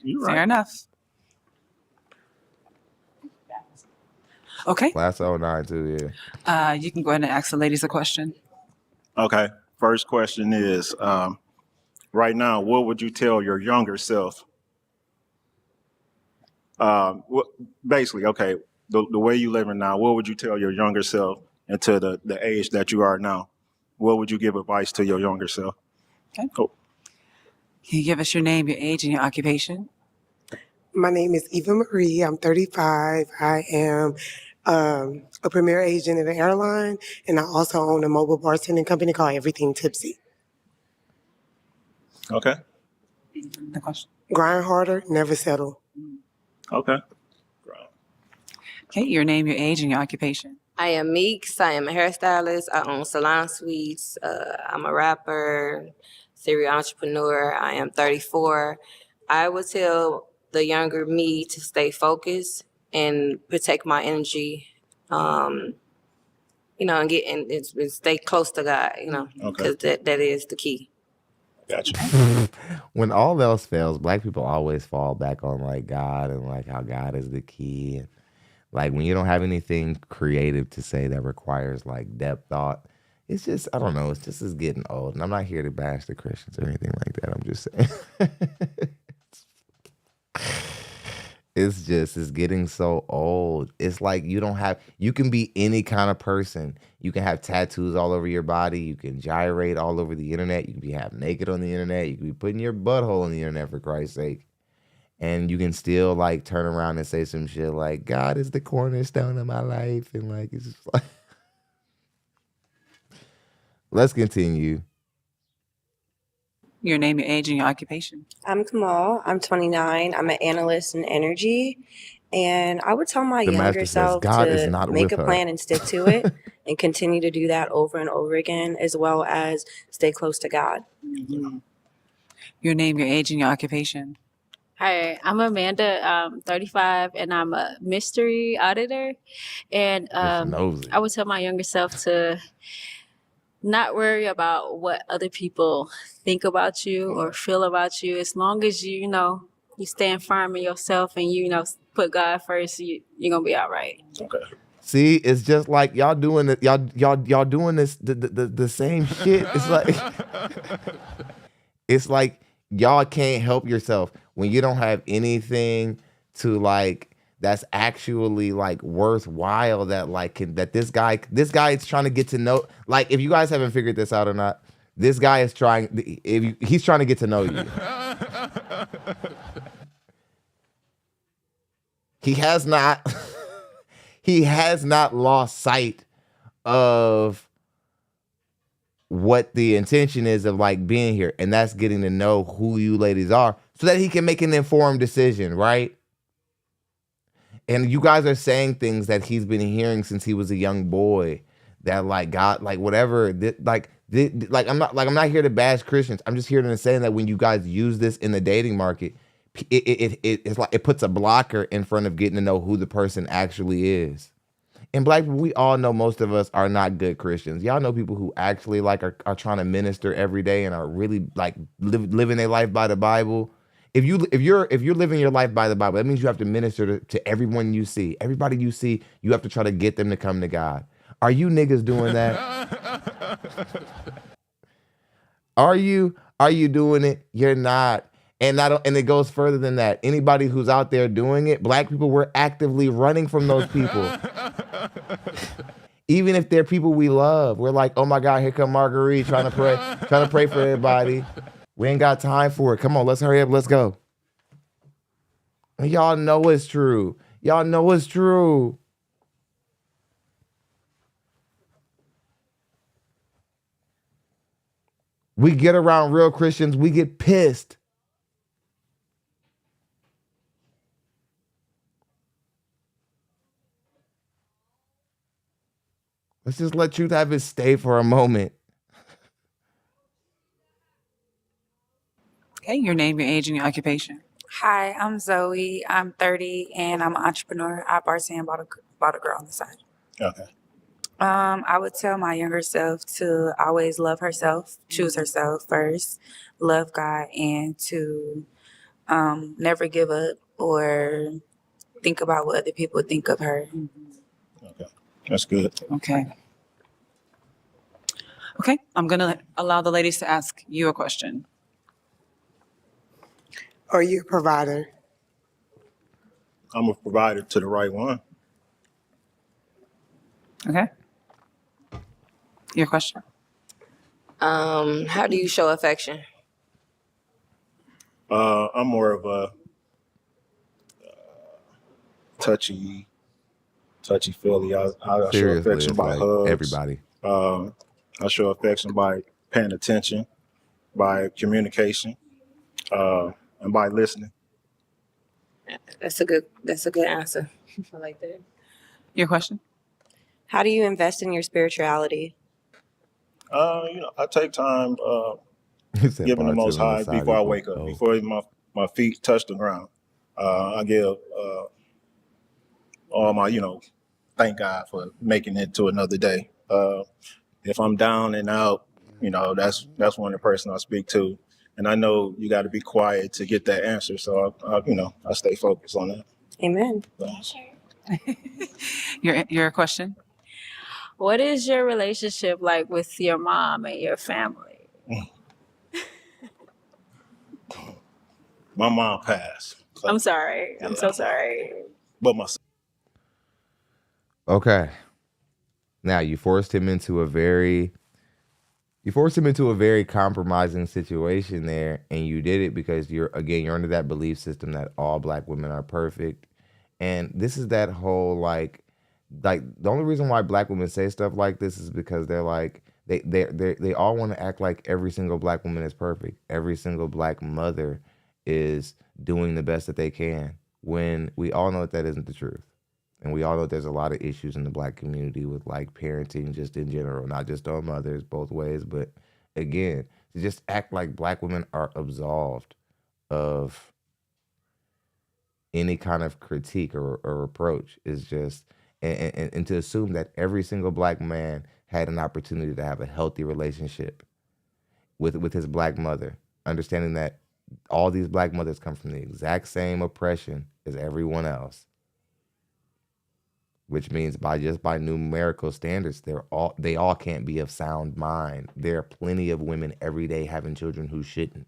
you're right. Fair enough. Okay. Class 09 too, yeah. You can go ahead and ask the ladies a question. Okay. First question is, right now, what would you tell your younger self? Basically, okay, the way you living now, what would you tell your younger self into the age that you are now? What would you give advice to your younger self? Okay. Cool. Can you give us your name, your age, and your occupation? My name is Eva Marie. I'm 35. I am a premier agent at an airline, and I also own a mobile bartending company called Everything Tipsy. Okay. The question. Grind harder, never settle. Okay. Okay, your name, your age, and your occupation. I am Meeks. I am a hairstylist. I own salon suites. I'm a rapper, serial entrepreneur. I am 34. I would tell the younger me to stay focused and protect my energy, and stay close to God, because that is the key. Gotcha. When all else fails, Black people always fall back on like God and like how God is the key. And like when you don't have anything creative to say that requires like depth thought, it's just, I don't know, it's getting old. And I'm not here to bash the Christians or anything like that. I'm just saying. It's getting so old. It's like you can be any kind of person. You can have tattoos all over your body. You can gyrate all over the internet. You can be half naked on the internet. You can be putting your butthole on the internet, for Christ's sake. And you can still like turn around and say some shit like, God is the cornerstone of my life. And like, it's just like, let's continue. Your name, your age, and your occupation. I'm Kamal. I'm 29. I'm an analyst in energy. And I would tell my The younger master says, self God is to not make with a her. plan and stick to it and continue to do that over and over again, as well as stay close to God. Your name, your age, and your occupation. Hi, I'm Amanda. I'm 35, and I'm a mystery auditor. And I would tell my younger self to not worry about what other people think about you or feel about you. As long as you stand firm in yourself and put God first, you're gonna be all right. Okay. See, it's just like y'all doing it. Y'all doing this the same shit. It's like y'all can't help yourself when you don't have anything to like that's actually like worthwhile that this guy is trying to get to know. Like, if you guys haven't figured this out or not, this guy is he's trying to get to know you. He has not lost sight of what the intention is of like being here, and that's getting to know who you ladies are so that he can make an informed decision, right? And you guys are saying things that he's been hearing since he was a young boy, that like God, like whatever, I'm not here to bash Christians. I'm just here to say that when you guys use this in the dating market, it's like it puts a blocker in front of getting to know who the person actually is. And Black people, we all know most of us are not good Christians. Y'all know people who actually like are trying to minister every day and are really like living their life by the Bible. If you're living your life by the Bible, that means you have to minister to everyone you see. Everybody you see, you have to try to get them to come to God. Are you niggas doing that? Are you doing it? You're not. And it goes further than that. Anybody who's out there doing it, Black people, we're actively running from those people. Even if they're people we love, we're like, oh my God, here come Marguerite trying to pray for everybody. We ain't got time for it. Come on, let's hurry up. Let's go. And y'all know it's true. Y'all know it's true. We get around real Christians, we get pissed. Let's just let truth have its stay for a moment. Okay, your name, your age, and your occupation. Hi, I'm Zoe. I'm 30 and I'm an entrepreneur. I bartend, bought a girl on the side. Okay. I would tell my younger self to always love herself, choose herself first, love God, and to never give up or think about what other people think of her. Okay. That's good. Okay, I'm gonna allow the ladies to ask you a question. Are you a provider? I'm a provider to the right one. Okay. Your question. How do you show affection? I'm more of a touchy feely. I show Seriously, affection it's by like hugs. everybody. I show affection by paying attention, by communication, and by listening. That's a good answer. I like that. Your question. How do you invest in your spirituality? I take time He said giving the Most bartend on the High side before I equals wake up, dope. before my feet touch the ground. I give all my, thank God for making it to another day. If I'm down and out, that's one of the person I speak to. And I know you got to be quiet to get that answer. So, I stay focused on that. Amen. Your question? What is your relationship like with your mom and your family? My mom passed. So, I'm sorry. I'm so sorry. But my Okay. Now you forced him into a very compromising situation there, and you did it because you're under that belief system that all black women are perfect. And this is that whole like the only reason why black women say stuff like this is because they're like they all want to act like every single black woman is perfect. Every single black mother is doing the best that they can, when we all know that isn't the truth. And we all know there's a lot of issues in the black community with like parenting just in general, not just on mothers, both ways. But again, to just act like black women are absolved of any kind of critique or reproach is just, and to assume that every single black man had an opportunity to have a healthy relationship with his black mother, understanding that all these black mothers come from the exact same oppression as everyone else. Which means by numerical standards, they all can't be of sound mind. There are plenty of women every day having children who shouldn't,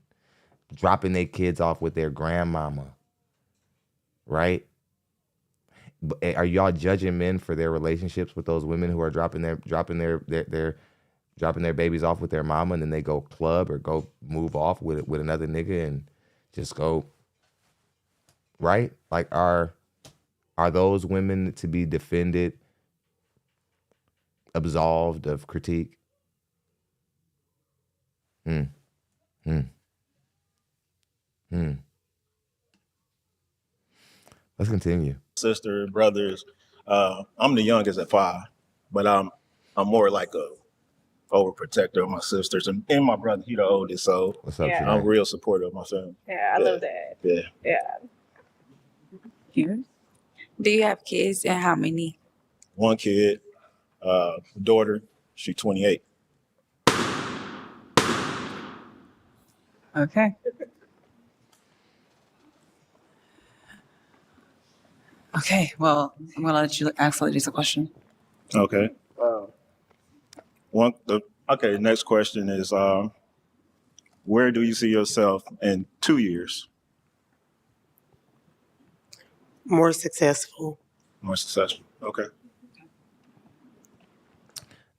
dropping their kids off with their grandmama, right? Are y'all judging men for their relationships with those women who are dropping their babies off with their mama, and then they go club or go move off with another nigga and just go, right? Like Are those women to be defended, absolved of critique? Let's continue. sister, brothers. I'm the youngest at 5, but I'm more like a overprotector of my sisters, and my brother, he the oldest, so What's up, Yeah. I'm real supportive of my family. Yeah, I love that. Yeah. Yeah. Do you have kids, and how many? One kid, daughter, she's 28. Okay. Okay, well, I'm gonna let you ask ladies a question. Okay. The next question is, where do you see yourself in 2 years? More successful. More successful. Okay.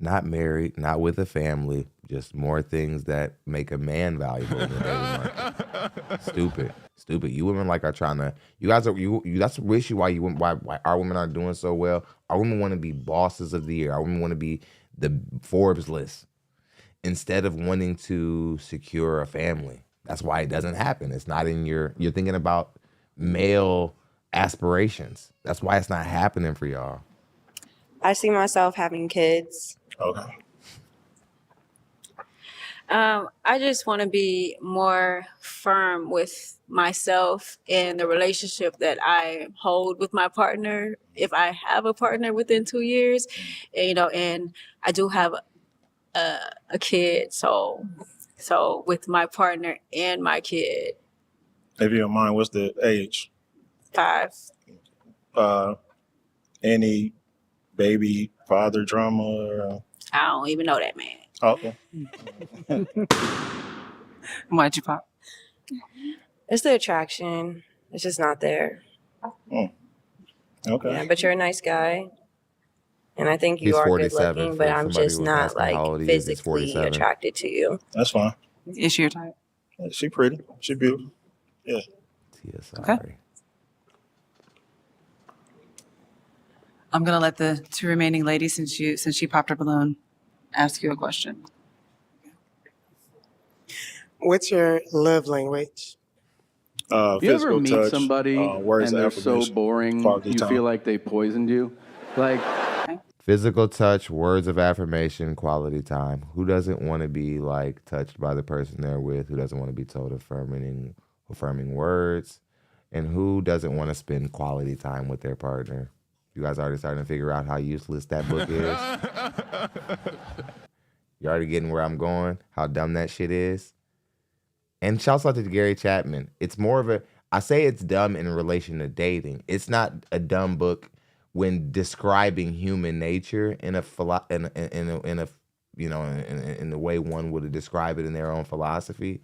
Not married, not with a family, just more things that make a man valuable in the dating market. Stupid. You women are trying to. You guys are you. That's the issue why our women aren't doing so well. Our women want to be bosses of the year. Our women want to be the Forbes list instead of wanting to secure a family. That's why it doesn't happen. It's not in you're thinking about male aspirations. That's why it's not happening for y'all. I see myself having kids. Okay. I just want to be more firm with myself in the relationship that I hold with my partner. If I have a partner within 2 years, and I do have a kid, so with my partner and my kid. If you don't mind, what's the age? 5. Any baby father drama? Or? I don't even know that man. Okay. Why'd you pop? It's the attraction. It's just not there. Okay. Yeah, but you're a nice guy. And I think you He's are good 47 looking, for but I'm somebody just who was not asking how old he is. He's physically 47. attracted to you. That's fine. Is she your type? Yeah, she pretty. She beautiful. Yeah. Okay. I'm gonna let the 2 remaining ladies, since she popped her balloon, ask you a question. What's your love language? You ever Physical meet touch, somebody words and of they're so affirmation, boring, quality you time. feel like they poisoned you? Like, Physical touch, words of affirmation, quality time. Who doesn't want to be touched by the person they're with? Who doesn't want to be told affirming words And who doesn't want to spend quality time with their partner? You guys already starting to figure out how useless that book is? You already getting where I'm going? How dumb that shit is? And shouts out to Gary Chapman. It's more of I say it's dumb in relation to dating. It's not a dumb book when describing human nature in the way one would describe it in their own philosophy.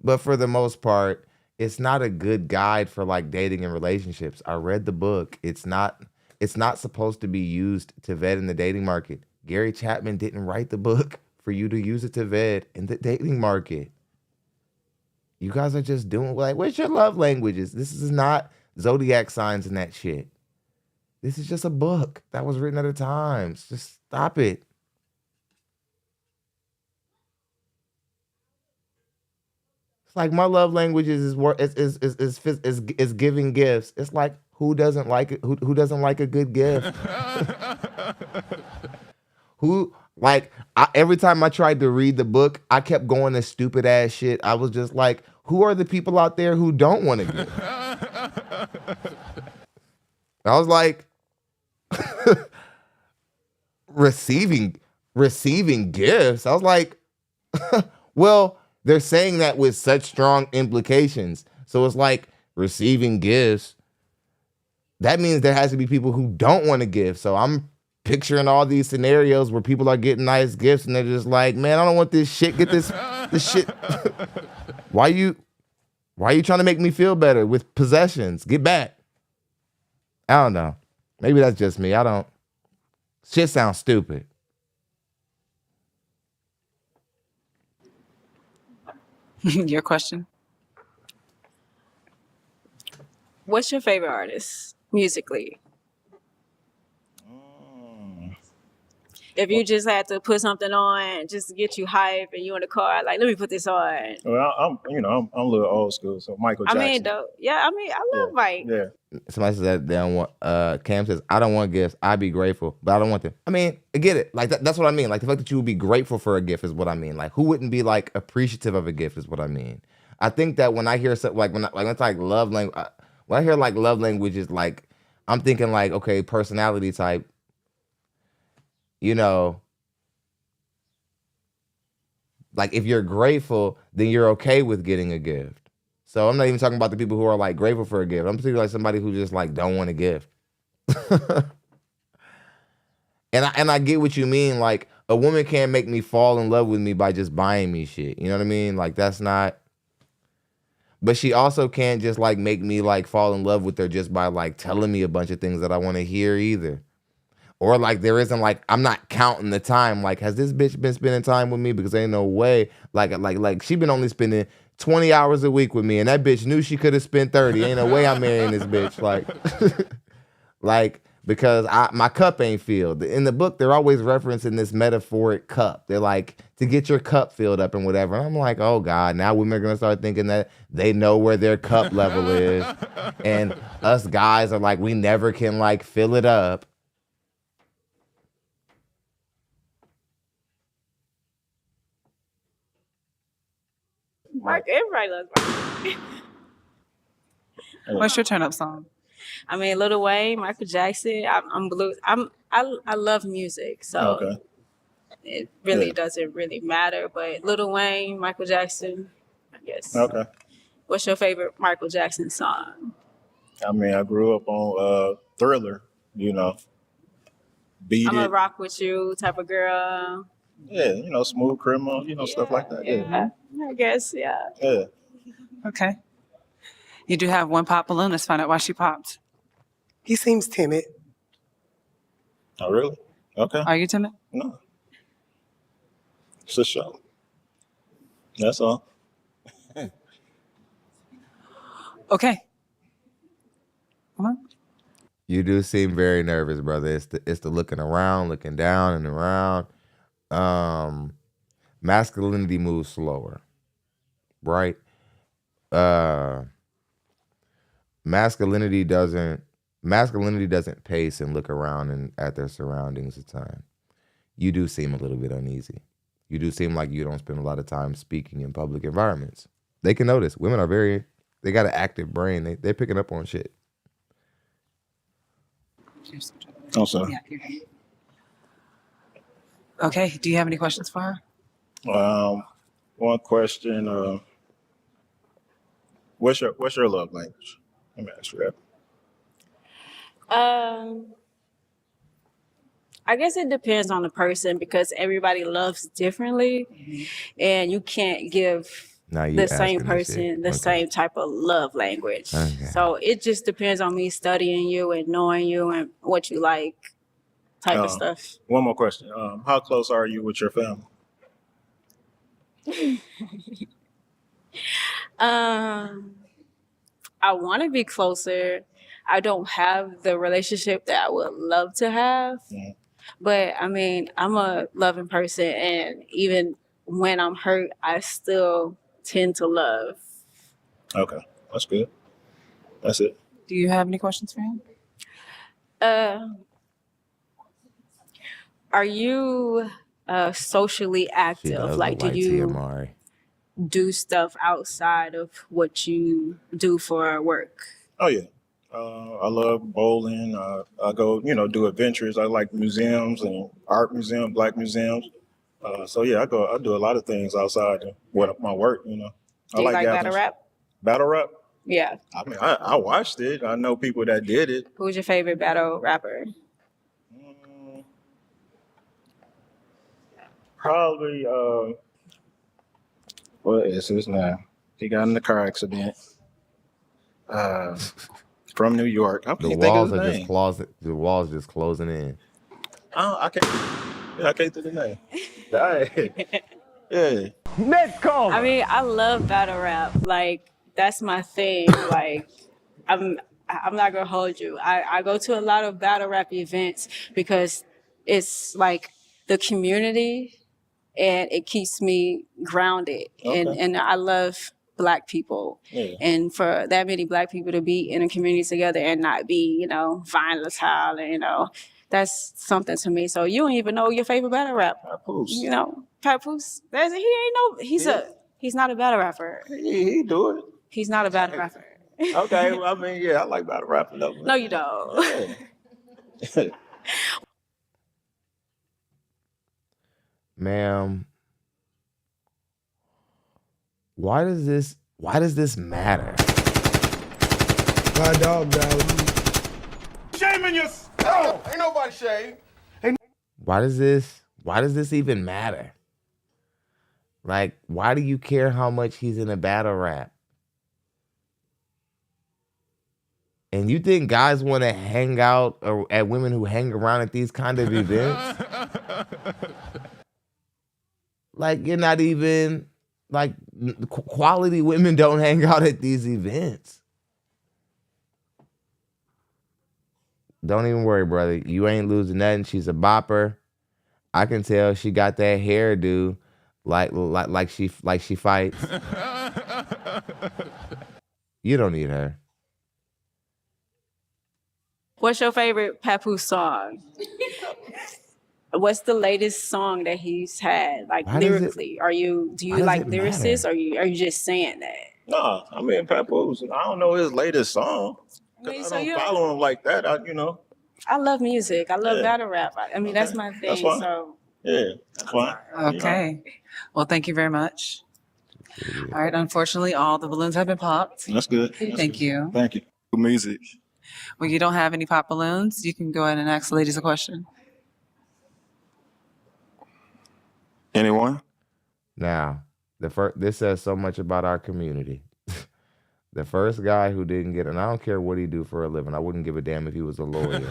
But for the most part, it's not a good guide for like dating and relationships. I read the book. It's not supposed to be used to vet in the dating market. Gary Chapman didn't write the book for you to use it to vet in the dating market. You guys are just doing like, what's your love languages? This is not zodiac signs and that shit. This is just a book that was written at a time. Just stop it. It's like my love languages is giving gifts. It's like who doesn't like it? Who doesn't like a good gift? Every time I tried to read the book, I kept going to stupid ass shit. I was just like, who are the people out there who don't want to give? I was like, receiving gifts. I was like, well, they're saying that with such strong implications. So it's like receiving gifts. That means there has to be people who don't want to give. So I'm picturing all these scenarios where people are getting nice gifts and they're just like, man, I don't want this shit. Get this shit. Why you trying to make me feel better with possessions? Get back. I don't know. Maybe that's just me. Shit sounds stupid. Your question? What's your favorite artist musically? If you just had to put something on just to get you hype and you in the car, like, let me put this on. Well, I'm a little old school, so Michael Jackson. I love Mike. Yeah. Somebody says that they don't want. Cam says, I don't want gifts. I'd be grateful, but I don't want them. I mean, I get it. Like that's what I mean. Like the fact that you would be grateful for a gift is what I mean. Like who wouldn't be like appreciative of a gift is what I mean. I think that when I hear something like when it's like love language, when I hear like love languages, like I'm thinking like, okay, personality type. You know, like if you're grateful, then you're okay with getting a gift. So I'm not even talking about the people who are like grateful for a gift. I'm thinking like somebody who just like don't want a gift. and I get what you mean. Like a woman can't make me fall in love with me by just buying me shit. You know what I mean? Like that's not. But she also can't just like make me like fall in love with her just by like telling me a bunch of things that I want to hear either. Or like there isn't like I'm not counting the time. Like has this bitch been spending time with me? Because ain't no way. Like she been only spending 20 hours a week with me, and that bitch knew she could have spent 30. Ain't no way I'm marrying this bitch. Like because my cup ain't filled. In the book, they're always referencing this metaphoric cup. They're like to get your cup filled up and whatever. And I'm like, oh God, now women are gonna start thinking that they know where their cup level is, and us guys are like we never can like fill it up. Mark, everybody loves Mark. What's your turn up song? I mean, Lil Wayne, Michael Jackson. I'm blues. I love music, so Okay. it really doesn't really matter. But Lil Wayne, Michael Jackson, I guess. Okay. What's your favorite Michael Jackson song? I mean, I grew up on Thriller, you know. Beat I'm It. a rock with you type of girl. Yeah, you know, Smooth Criminal, you know, stuff like that. Yeah. I guess, yeah. Yeah. Okay. You do have one pop balloon. Let's find out why she popped. He seems timid. Oh, really? Okay. Are you timid? No. It's a show. That's all. Okay. Come on. You do seem very nervous, brother. It's the looking around, looking down and around. Masculinity moves slower, right? Masculinity doesn't pace and look around and at their surroundings at time. You do seem a little bit uneasy. You do seem like you don't spend a lot of time speaking in public environments. They can notice. Women are very They got an active brain. They're picking up on shit. Oh, sorry. Okay. Do you have any questions for her? One question. What's your love language? Let me ask you that. I guess it depends on the person because everybody loves differently, and you can't give Now you the same asking this shit. person the Okay. same type of love language. Okay. So it just depends on me studying you and knowing you and what you like, type of stuff. One more question. How close are you with your family? I want to be closer. I don't have the relationship that I would love to have. But I mean, I'm a loving person, and even when I'm hurt, I still tend to love. Okay, that's good. That's it. Do you have any questions for him? Are you socially She active? loves Like, the do white you TMR. do stuff outside of what you do for work? Oh yeah. I love bowling. I go, do adventures. I like museums and art museums, black museums. So yeah, I do a lot of things outside of my work. Do I you like like battle gatherings. rap? Battle rap. Yeah. I mean, I watched it. I know people that did it. Who's your favorite battle rapper? Probably. What is his name? He got in a car accident. From New York. I The can't think of walls his are name. just closing. The walls just closing in. I can't think of the name. Yeah. Next call. I mean, I love battle rap. Like, that's my thing. Like, I'm not gonna hold you. I go to a lot of battle rap events because it's like the community and it keeps me grounded. And I love Black people. Yeah. And for that many Black people to be in a community together and not be, volatile, and, that's something to me. So you don't even know your favorite battle rapper. Papoose. Papoose. He's not a battle rapper. He do it. He's not a battle rapper. Okay, well, I mean, yeah, I like battle rap. No, you don't. Yeah. Ma'am, why does this matter? My dog died alone. Shaming yourself. Ain't nobody shame. Why does this even matter? Like, why do you care how much he's in a battle rap? And you think guys want to hang out or at women who hang around at these kind of events? Like, you're not even, like, quality women don't hang out at these events. Don't even worry, brother. You ain't losing nothing. She's a bopper. I can tell she got that hairdo like she fights. You don't need her. What's your favorite Papoose song? What's the latest song that he's had, like lyrically? Do you like lyricists, or are you just saying that? No, I mean Papoose. I don't know his latest song. I don't follow him like that. I love music. I love battle rap. I mean, that's my thing. That's fine. So Yeah, that's fine. Okay. Well, thank you very much. All right. Unfortunately, all the balloons have been popped. That's good. Thank you. Thank you. Music. Well, you don't have any pop balloons. You can go ahead and ask the ladies a question. Anyone? Now, this says so much about our community. The first guy who didn't get, and I don't care what he do for a living. I wouldn't give a damn if he was a lawyer.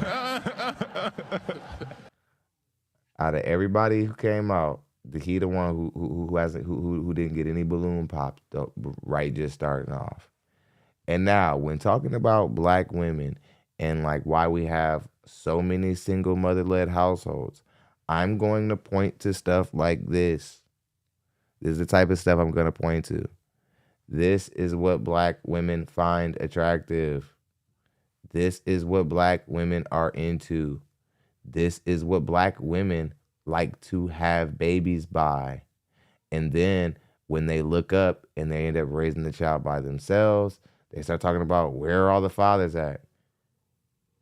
Out of everybody who came out, he the one who didn't get any balloon popped up, right, just starting off. And now, when talking about Black women and like why we have so many single mother-led households, I'm going to point to stuff like this. This is the type of stuff I'm going to point to. This is what Black women find attractive. This is what Black women are into. This is what Black women like to have babies by. And then when they look up and they end up raising the child by themselves, They start talking about where are all the fathers at.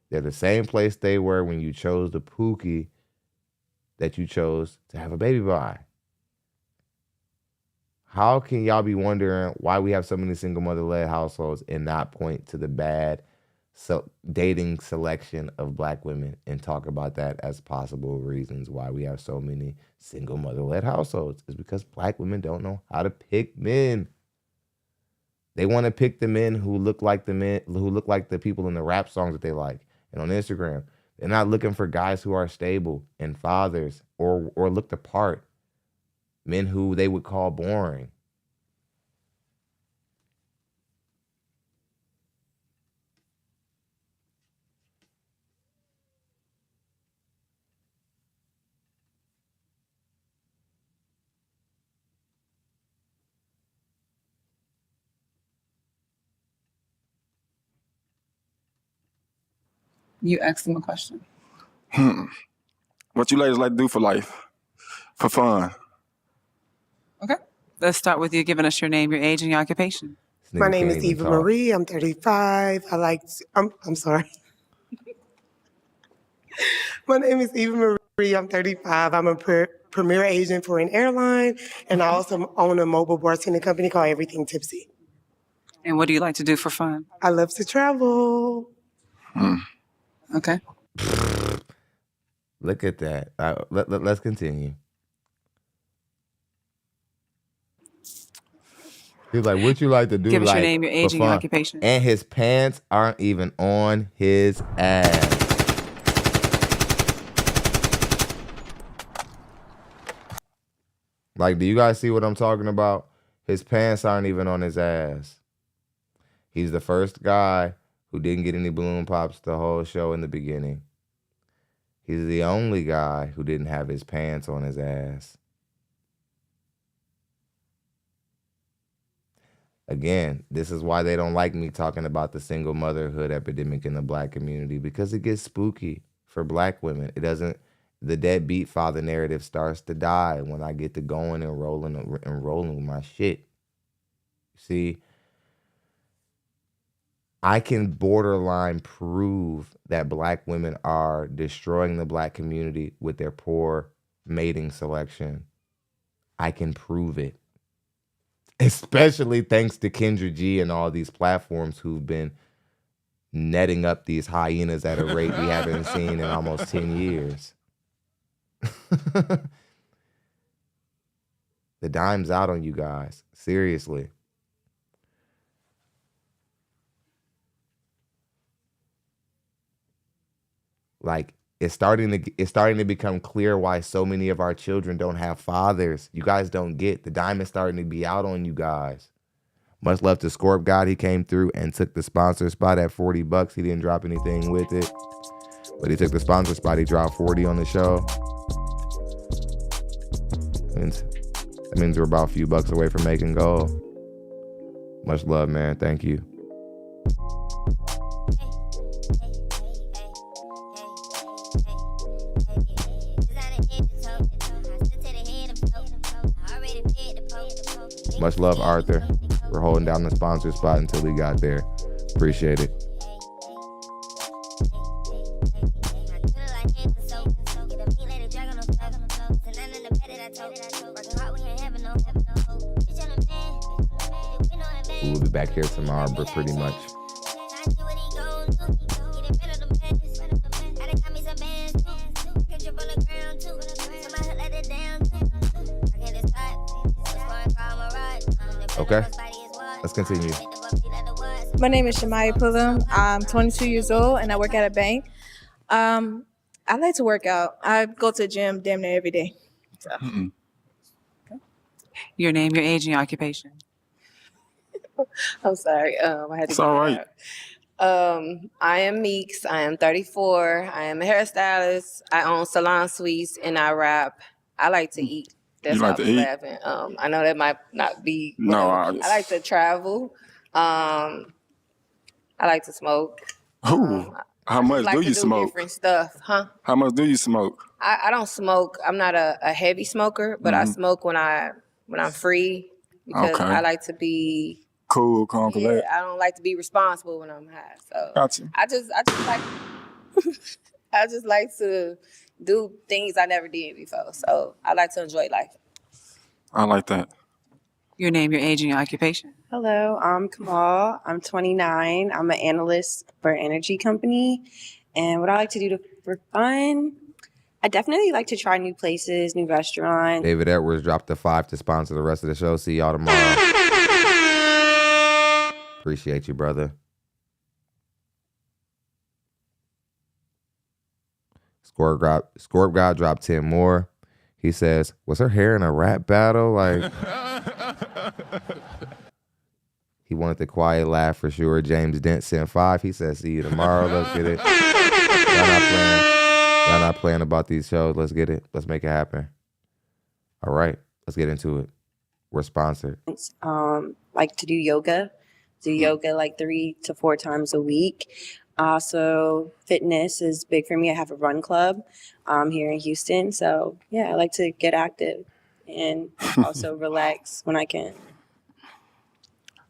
They're the same place they were when you chose the Pookie that you chose to have a baby by. How can y'all be wondering why we have so many single mother-led households and not point to the bad dating selection of Black women and talk about that as possible reasons why we have so many single mother-led households? It's because Black women don't know how to pick men. They want to pick the men who look like the people in the rap songs that they like and on Instagram. They're not looking for guys who are stable and fathers or look the part. Men who they would call boring. You asked them a question. What you ladies like to do for life? For fun? Okay. Let's start with you giving us your name, your age, and your occupation. My name is Eva Marie. I'm 35. I'm sorry. My name is Eva Marie. I'm 35. I'm a premier agent for an airline, and I also own a mobile bartending company called Everything Tipsy. And what do you like to do for fun? I love to travel. Okay. Look at that. Let's continue. He's like, what you like to do? Give us your like, name, your age, for and your fun? occupation. And his pants aren't even on his ass. Like, do you guys see what I'm talking about? His pants aren't even on his ass. He's the first guy who didn't get any balloon pops the whole show in the beginning. He's the only guy who didn't have his pants on his ass. Again, this is why they don't like me talking about the single motherhood epidemic in the Black community, because it gets spooky for Black women. The deadbeat father narrative starts to die when I get to going and rolling with my shit. See, I can borderline prove that Black women are destroying the Black community with their poor mating selection. I can prove it. Especially thanks to Kendra G and all these platforms who've been netting up these hyenas at a rate we haven't seen in almost 10 years. The dime's out on you guys. Seriously. Like, it's starting to become clear why so many of our children don't have fathers. You guys don't get. The dime is starting to be out on you guys. Much love to Scorp God. He came through and took the sponsor spot at $40. He didn't drop anything with it, but he took the sponsor spot. He dropped 40 on the show. That means we're about a few bucks away from making goal. Much love, man. Thank you. Much love, Arthur. We're holding down the sponsor spot until we got there. Appreciate it. We'll be back here tomorrow, but pretty much. Okay, let's continue. My name is Shemaya Pullum. I'm 22 years old and I work at a bank. I like to work out. I go to the gym damn near every day. So. Your name, your age, and your occupation. I'm sorry. I had to. It's all right. I am Meeks. I am 34. I am a hairstylist. I own salon suites and I rap. I like to eat. That's You like why to I'm eat? laughing. I know that might not be. No, I like to travel. I like to smoke. Ooh, how much like do to you do smoke? different stuff, huh? How much do you smoke? I don't smoke. I'm not a heavy smoker, but I smoke when I'm free because Okay. I like to be Cool, calm, Yeah, collect. I don't like to be responsible when I'm high. So Gotcha. I just like I just like to do things I never did before. So I like to enjoy life. I like that. Your name, your age, and your occupation. Hello, I'm Kamal. I'm 29. I'm an analyst for an energy company. And what I like to do for fun, I definitely like to try new places, new restaurants. David Edwards dropped the 5 to sponsor the rest of the show. See y'all tomorrow. Appreciate you, brother. Scorp God dropped 10 more. He says, was her hair in a rap battle? Like, he wanted the quiet laugh for sure. James Dent sent 5. He says, see you tomorrow. Let's get it. Y'all not playing about these shows. Let's get it. Let's make it happen. All right. Let's get into it. We're sponsored. Like to do yoga. Do yoga like 3 to 4 times a week. Also, fitness is big for me. I have a run club here in Houston. So, yeah, I like to get active and also relax when I can.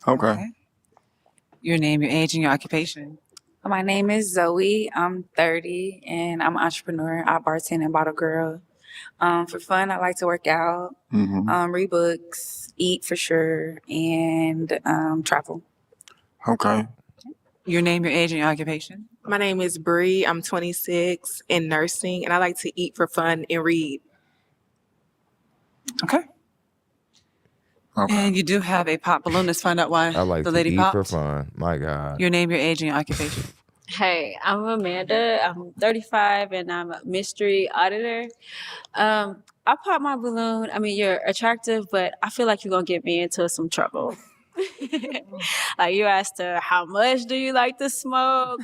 Okay. Your name, your age, and your occupation. My name is Zoe. I'm 30 and I'm an entrepreneur. I bartend and bottle girl. For fun, I like to work out, read books, eat for sure, and travel. Okay. Your name, your age, and your occupation. My name is Bree. I'm 26 in nursing, and I like to eat for fun and read. Okay. And you do have a pop balloon. Let's find out why I like the to lady eat popped. for fun. My God. Your name, your age, and your occupation. Hey, I'm Amanda. I'm 35 and I'm a mystery auditor. I popped my balloon. I mean, you're attractive, but I feel like you're going to get me into some trouble. Like you asked her, how much do you like to smoke?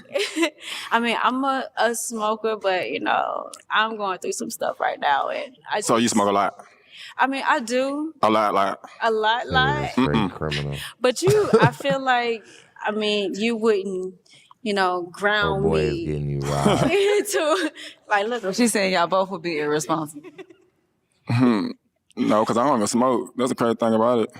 I mean, I'm a smoker, but you know, I'm going through some stuff right now. And So you smoke a lot? I mean, I do. A lot. A lot. Straight criminal. But I feel like, I mean, you wouldn't, you know, ground Oh boy, me is getting you robbed. into, like, look. She's saying y'all both would be irresponsible. No, because I don't even smoke. That's the crazy thing about it.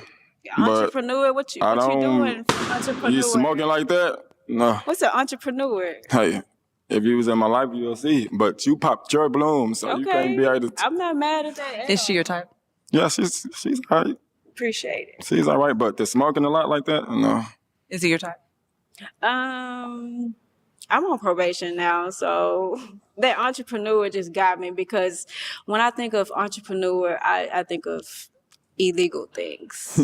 Entrepreneur, what you doing? Entrepreneur. You smoking like that? No. What's an entrepreneur? Hey, if you was in my life, you'll see. But you popped your bloom, so you can't be able to. I'm not mad at that. Is she your type? Yeah, she's all right. Appreciate it. She's all right, but the smoking a lot like that, no. Is he your type? I'm on probation now, so that entrepreneur just got me because when I think of entrepreneur, I think of illegal things.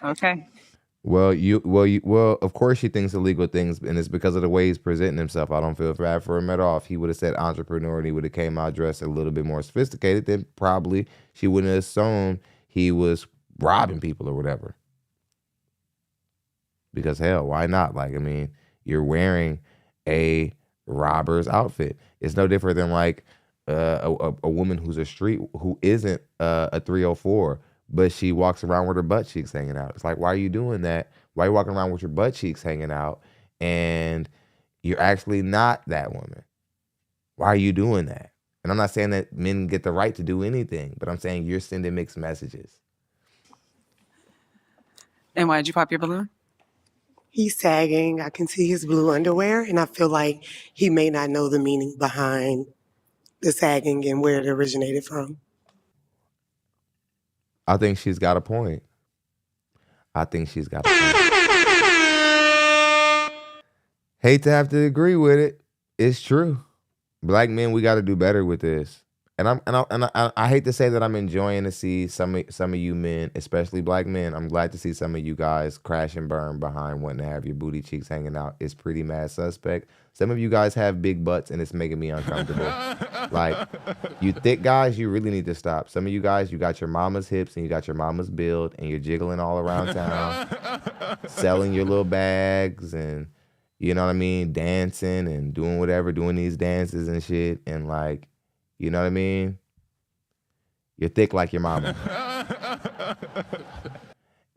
Okay. Well, of course she thinks illegal things, and it's because of the way he's presenting himself. I don't feel bad for him at all. If he would have said entrepreneur and he would have came out dressed a little bit more sophisticated, then probably she wouldn't have assumed he was robbing people or whatever. Because hell, why not? Like, I mean, you're wearing a robber's outfit. It's no different than like a woman who's a street who isn't a 304, but she walks around with her butt cheeks hanging out. It's like, why are you doing that? Why are you walking around with your butt cheeks hanging out and you're actually not that woman? Why are you doing that? And I'm not saying that men get the right to do anything, but I'm saying you're sending mixed messages. And why did you pop your balloon? He's sagging. I can see his blue underwear, and I feel like he may not know the meaning behind the sagging and where it originated from. I think she's got a point. Hate to have to agree with it. It's true. Black men, we got to do better with this. And I hate to say that I'm enjoying to see some of you men, especially black men. I'm glad to see some of you guys crash and burn behind wanting to have your booty cheeks hanging out. It's pretty mad suspect. Some of you guys have big butts and it's making me uncomfortable. Like, you thick guys, you really need to stop. Some of you guys, you got your mama's hips and you got your mama's build and you're jiggling all around town, selling your little bags and, you know what I mean, dancing and doing whatever, doing these dances and shit. And like, you know what I mean? You're thick like your mama.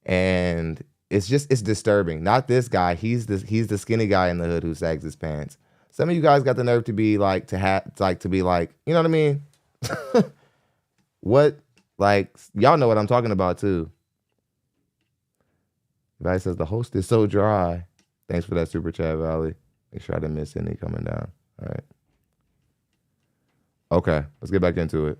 And it's disturbing. Not this guy. He's the skinny guy in the hood who sags his pants. Some of you guys got the nerve to be like, you know what I mean? What, like, y'all know what I'm talking about too. Valley says the host is so dry. Thanks for that super chat, Valley. Make sure I didn't miss any coming down. All right. Okay, let's get back into it.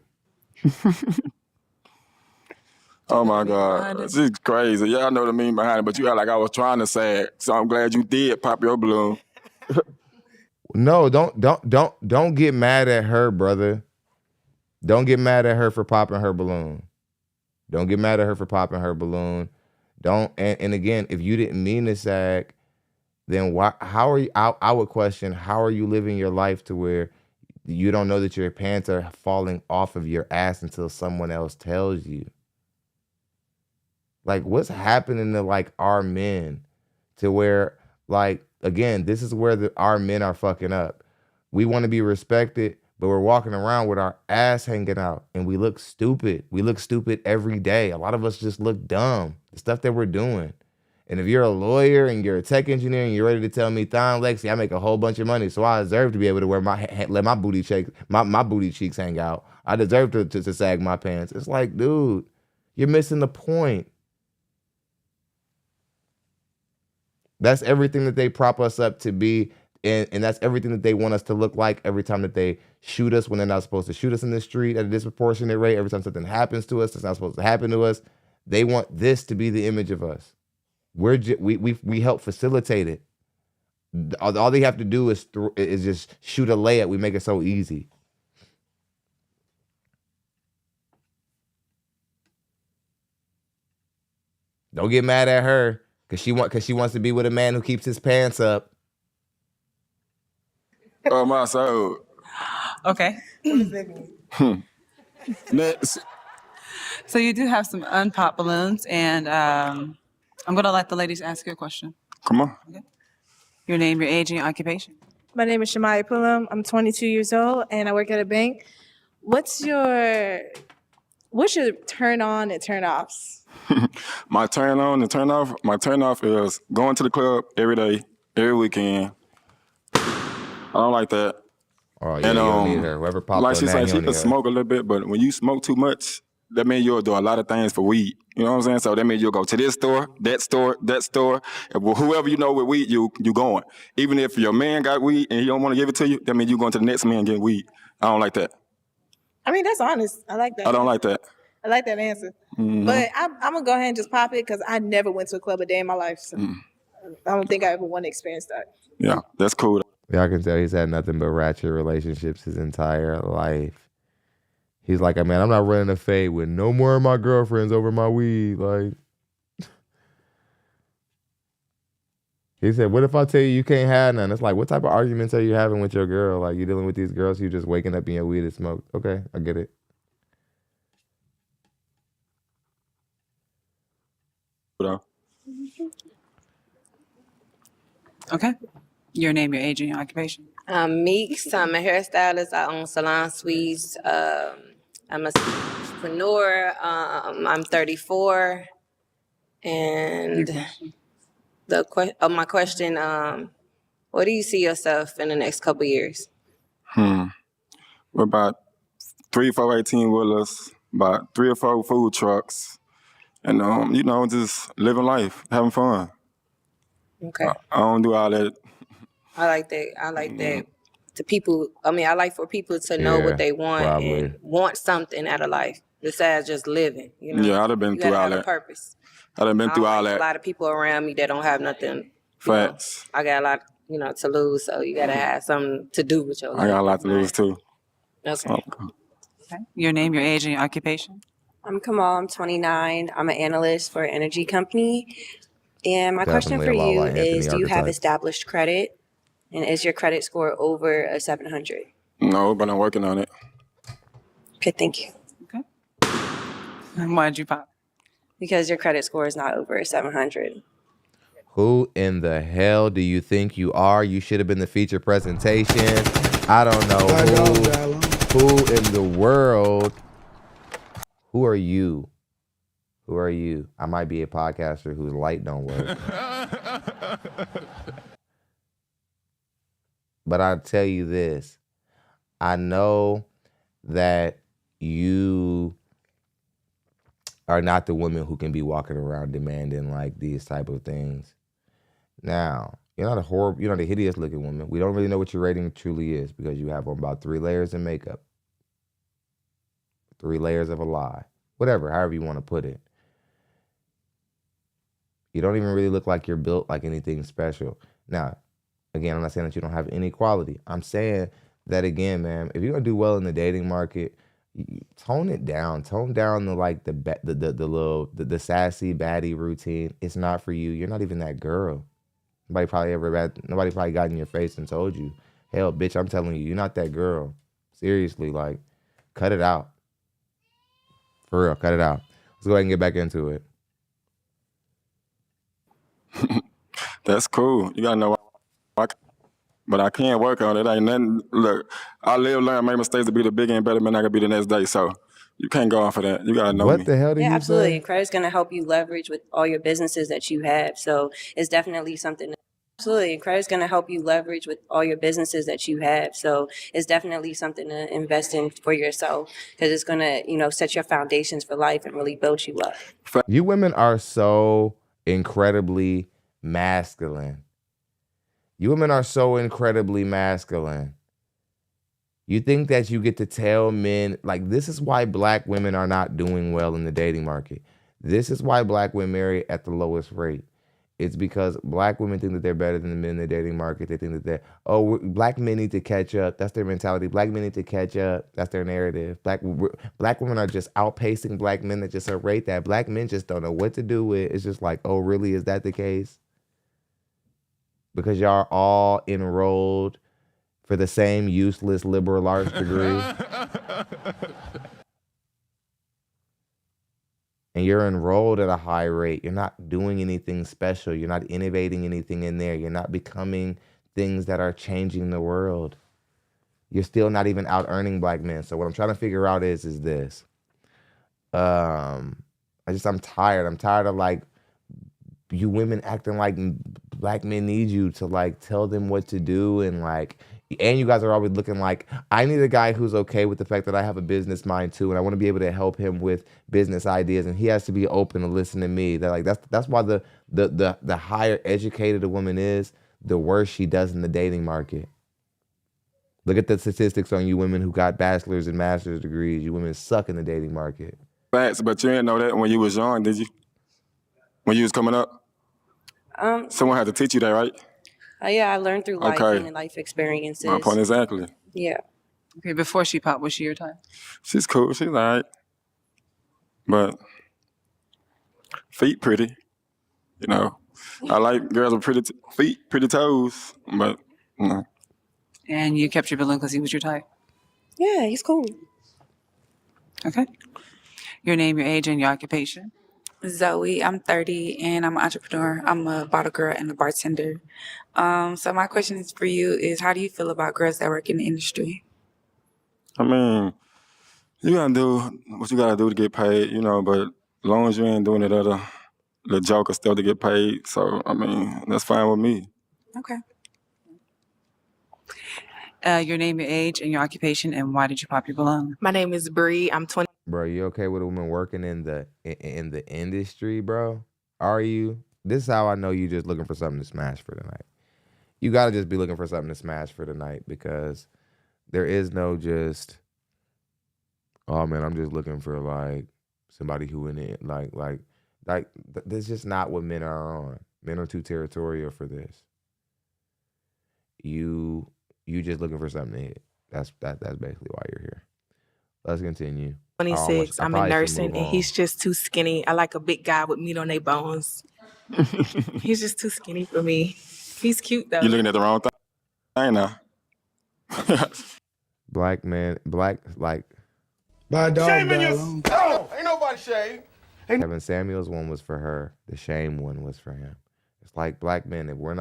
Oh my God, this is crazy. Y'all know the meme behind it, but you act like I was trying to say it. So I'm glad you did pop your balloon. No, don't get mad at her, brother. Don't get mad at her for popping her balloon. Don't get mad at her for popping her balloon. Don't and again, if you didn't mean to sag, then why? How are you? I would question, how are you living your life to where you don't know that your pants are falling off of your ass until someone else tells you? Like, what's happening to like our men to where, like, again, this is where our men are fucking up. We want to be respected, but we're walking around with our ass hanging out and we look stupid. We look stupid every day. A lot of us just look dumb, the stuff that we're doing. And if you're a lawyer and you're a tech engineer and you're ready to tell me, ThonLexy, I make a whole bunch of money, so I deserve to be able to wear let my booty cheeks hang out. I deserve to sag my pants. It's like, dude, you're missing the point. That's everything that they prop us up to be, and that's everything that they want us to look like every time that they shoot us when they're not supposed to shoot us in the street at a disproportionate rate. Every time something happens to us that's not supposed to happen to us, they want this to be the image of us. We help facilitate it. All they have to do is just shoot a layup. We make it so easy. Don't get mad at her. Cause she wants to be with a man who keeps his pants up. Oh my soul. Okay. Next. So you do have some unpopped balloons, and I'm gonna let the ladies ask you a question. Come on. Okay. Your name, your age, and your occupation. My name is Shamaya Pullum. I'm 22 years old and I work at a bank. What's your turn on and turn offs? My turn on and turn off. My turn off is going to the club every day, every weekend. I don't like that. Oh yeah, you don't need her. Whoever popped like on she that, said, you she don't can need her. smoke a little bit, but when you smoke too much, that means you'll do a lot of things for weed. You know what I'm saying? So that means you'll go to this store, that store, that store. And whoever you know with weed, you going. Even if your man got weed and he don't want to give it to you, that means you going to the next man and getting weed. I don't like that. I mean, that's honest. I like that. I don't like that. I like that answer. Mm-hmm. But I'm gonna go ahead and just pop it because I never went to a club a day in my life. So I don't think I ever want to experience that. Yeah, that's cool. Yeah, I can tell he's had nothing but ratchet relationships his entire life. He's like, man, I'm not running a fade with no more of my girlfriends over my weed. Like, he said, what if I tell you can't have none? It's like, what type of arguments are you having with your girl? Like, you dealing with these girls, you just waking up in your weed and smoke. Okay, I get it. Okay. Your name, your age, and your occupation. I'm Meeks. I'm a hairstylist. I own salon suites. I'm a entrepreneur. I'm 34. And my question, what do you see yourself in the next couple of years? We're about 3 or 4 18-wheelers, about 3 or 4 food trucks, and just living life, having fun. Okay. I don't do all that. I like that. I like that. To people, I mean, I like for people to know what they want and want something out of life besides just living. You know? Yeah, I'd have been you through all have that. A purpose. I'd have been through all that. A lot of people around me that don't have nothing. Facts. I got a lot, to lose, so you gotta have something to do with your life. I got a lot to lose too. Okay. Okay. Your name, your age, and your occupation. I'm Kamal. I'm 29. I'm an analyst for an energy company. And my question for you is, do you have established credit? And is your credit score over a 700? No, but I'm working on it. Okay, thank you. Okay. And why'd you pop? Because your credit score is not over a 700. Who in the hell do you think you are? You should have been the feature presentation. I don't know who in the world. Who are you? Who are you? I might be a podcaster whose light don't work. But I'll tell you this. I know that you are not the women who can be walking around demanding like these type of things. Now, you're not a hideous looking woman. We don't really know what your rating truly is because you have on about 3 layers of makeup, 3 layers of a lie, whatever, however you want to put it. You don't even really look like you're built like anything special. Now, again, I'm not saying that you don't have any quality. I'm saying that again, man, if you're gonna do well in the dating market, tone it down. Tone down the like the sassy baddie routine. It's not for you. You're not even that girl. Nobody probably got in your face and told you, hell, bitch, I'm telling you, you're not that girl. Seriously, like, cut it out. For real, cut it out. Let's go ahead and get back into it. That's cool. You gotta know, but I can't work on it. Ain't nothing. Look, I live, learn, make mistakes to be the bigger and better man I could be the next day. So you can't go off of that. You gotta know me. What the hell did you Absolutely. say? Credit's going to help you leverage with all your businesses that you have. So it's definitely something. Absolutely. Credit's going to help you leverage with all your businesses that you have. So it's definitely something to invest in for yourself because it's going to, set your foundations for life and really build you up. You women are so incredibly masculine. You women are so incredibly masculine. You think that you get to tell men, like, this is why black women are not doing well in the dating market. This is why black women marry at the lowest rate. It's because black women think that they're better than the men in the dating market. They think that black men need to catch up. That's their mentality. Black men need to catch up. That's their narrative. Black women are just outpacing black men that just rate that. Black men just don't know what to do with. It's just like, oh, really? Is that the case? Because y'all are all enrolled for the same useless liberal arts degree. And you're enrolled at a high rate. You're not doing anything special. You're not innovating anything in there. You're not becoming things that are changing the world. You're still not even out earning black men. So what I'm trying to figure out is this. I'm tired. I'm tired of like you women acting like black men need you to like tell them what to do and you guys are always looking like, I need a guy who's okay with the fact that I have a business mind too, and I want to be able to help him with business ideas, and he has to be open to listen to me. That's why the higher educated a woman is, the worse she does in the dating market. Look at the statistics on you women who got bachelor's and master's degrees. You women suck in the dating market. Facts, but you didn't know that when you was young, did you? When you was coming up? Someone had to teach you that, right? Yeah, I learned through life and life experiences. My point exactly. Yeah. Okay, before she popped, was she your type? She's cool. She's all right. But feet pretty. I like girls with pretty feet, pretty toes. But, And you kept your balloon because he was your type? Yeah, he's cool. Okay. Your name, your age, and your occupation? Zoe, I'm 30 and I'm an entrepreneur. I'm a bottle girl and a bartender. So my question is for you is, how do you feel about girls that work in the industry? I mean, you gotta do what you gotta do to get paid, but as long as you ain't doing it other the joker stuff to get paid, so I mean, that's fine with me. Okay. Your name, your age, and your occupation, and why did you pop your balloon? My name is Bree. I'm 20. Bro, you okay with a woman working in the industry, bro? Are you? This is how I know you just looking for something to smash for tonight. You gotta just be looking for something to smash for tonight because there is no just, oh man, I'm just looking for like somebody who in it, like that's just not what men are on. Men are too territorial for this. You just looking for something to hit. That's basically why you're here. Let's continue. 26. I'm in nursing, and he's just too skinny. I like a big guy with meat on their bones. He's just too skinny for me. He's cute though. You looking at the wrong thing now. Black like. By dog. Shaming yourself. Ain't nobody shame. Kevin Samuels one was for her. The shame one was for him. It's like black men. If we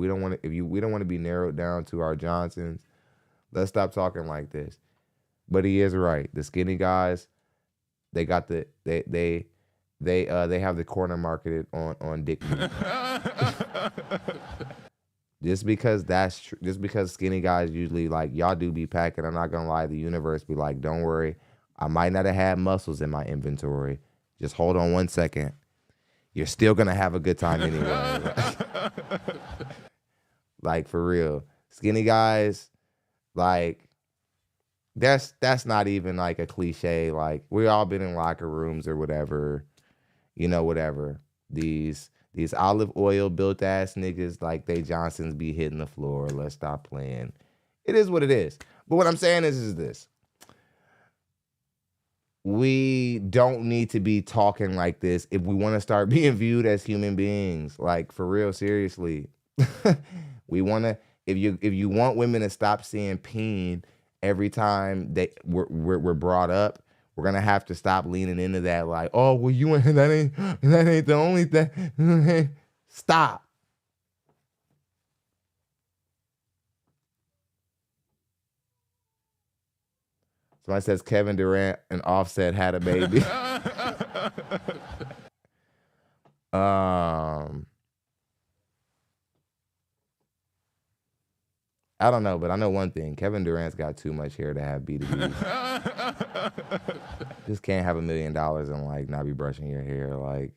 don't want to be narrowed down to our Johnsons, let's stop talking like this. But he is right. The skinny guys, they got they have the corner marketed on dick meat. Just because skinny guys usually like y'all do be packing. I'm not gonna lie. The universe be like, don't worry. I might not have had muscles in my inventory. Just hold on 1 second. You're still gonna have a good time anyway. Like for real. Skinny guys, like that's not even like a cliche. Like we all been in locker rooms or whatever, whatever. These olive oil built ass niggas like they Johnsons be hitting the floor. Let's stop playing. It is what it is. But what I'm saying is this. We don't need to be talking like this if we want to start being viewed as human beings. Like for real, seriously. We want to, if you want women to stop seeing peen every time we're brought up, we're gonna have to stop leaning into that. Like, oh, well, that ain't the only thing. Stop. Somebody says Kevin Durant and Offset had a baby. I don't know, but I know one thing. Kevin Durant's got too much hair to have B2Bs. Just can't have $1 million and like not be brushing your hair. Like,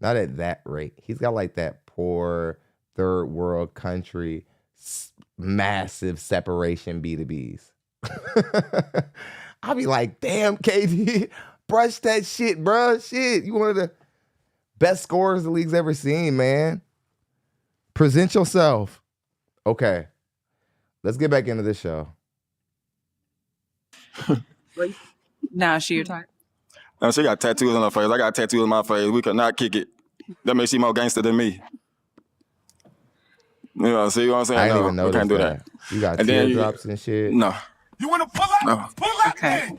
not at that rate. He's got like that poor third world country massive separation B2Bs. I'll be like, damn, KD, brush that shit, bro. Shit, you one of the best scorers the league's ever seen, man. Present yourself. Okay, let's get back into this show. Now, she your type. She got tattoos on her face. I got tattoos on my face. We could not kick it. That makes you more gangster than me. See what I'm saying? I didn't no, even know can't do that. You got And then teardrops and shit. No. You want to pull up? No. Pull up, okay.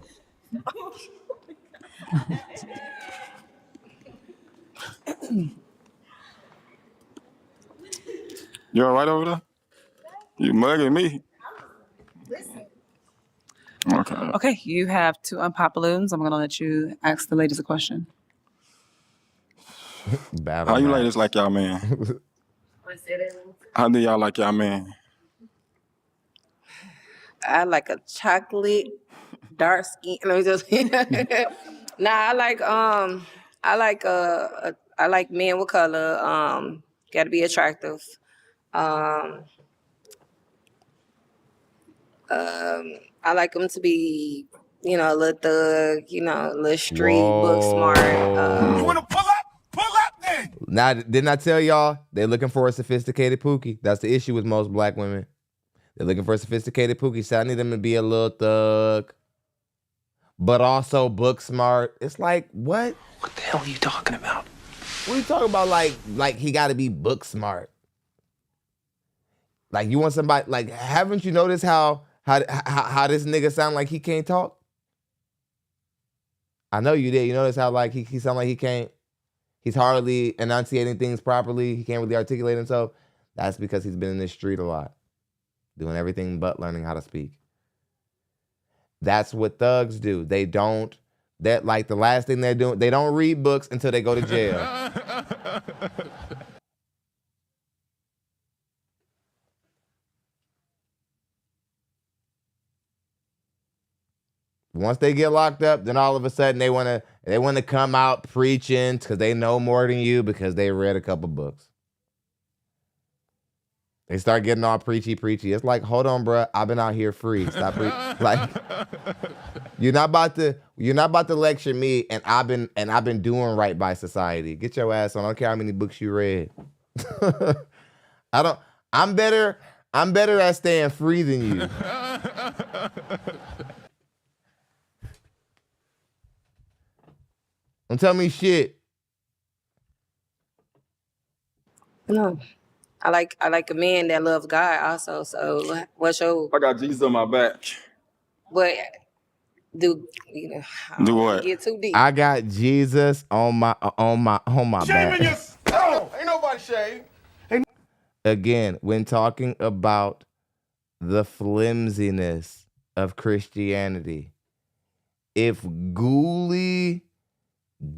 You all right over there? You mugging me? Okay. Okay, you have 2 unpopuloons. I'm gonna let you ask the ladies a question. How you ladies like y'all man? How do y'all like y'all man? I like a chocolate, dark skin. Nah, I like men with color. Gotta be attractive. I like them to be, a little thug, a little street, book smart. You want to pull up? Pull up then. Now, didn't I tell y'all they're looking for a sophisticated Pookie? That's the issue with most black women. They're looking for a sophisticated Pookie. So I need them to be a little thug, but also book smart. It's like, what? What the hell are you talking about? What are you talking about? Like he got to be book smart. Like you want somebody, like, haven't you noticed how this nigga sound like he can't talk? I know you did. You notice how like he sound like he can't, he's hardly enunciating things properly. He can't really articulate himself. That's because he's been in the street a lot, doing everything but learning how to speak. That's what thugs do. They don't, that like the last thing they're doing, they don't read books until they go to jail. Once they get locked up, then all of a sudden they want to come out preaching because they know more than you because they read a couple books. They start getting all preachy. It's like, hold on, bro. I've been out here free. Stop like you're not about to lecture me, and I've been doing right by society. Get your ass on. I don't care how many books you read. I'm better at staying free than you. Don't tell me shit. No. I like a man that loves God also. So what's your? I got Jesus on my back. But do do what? Get too deep. I got Jesus on my Shaming back. yourself. Ain't nobody shaved. Again, when talking about the flimsiness of Christianity, if ghouly,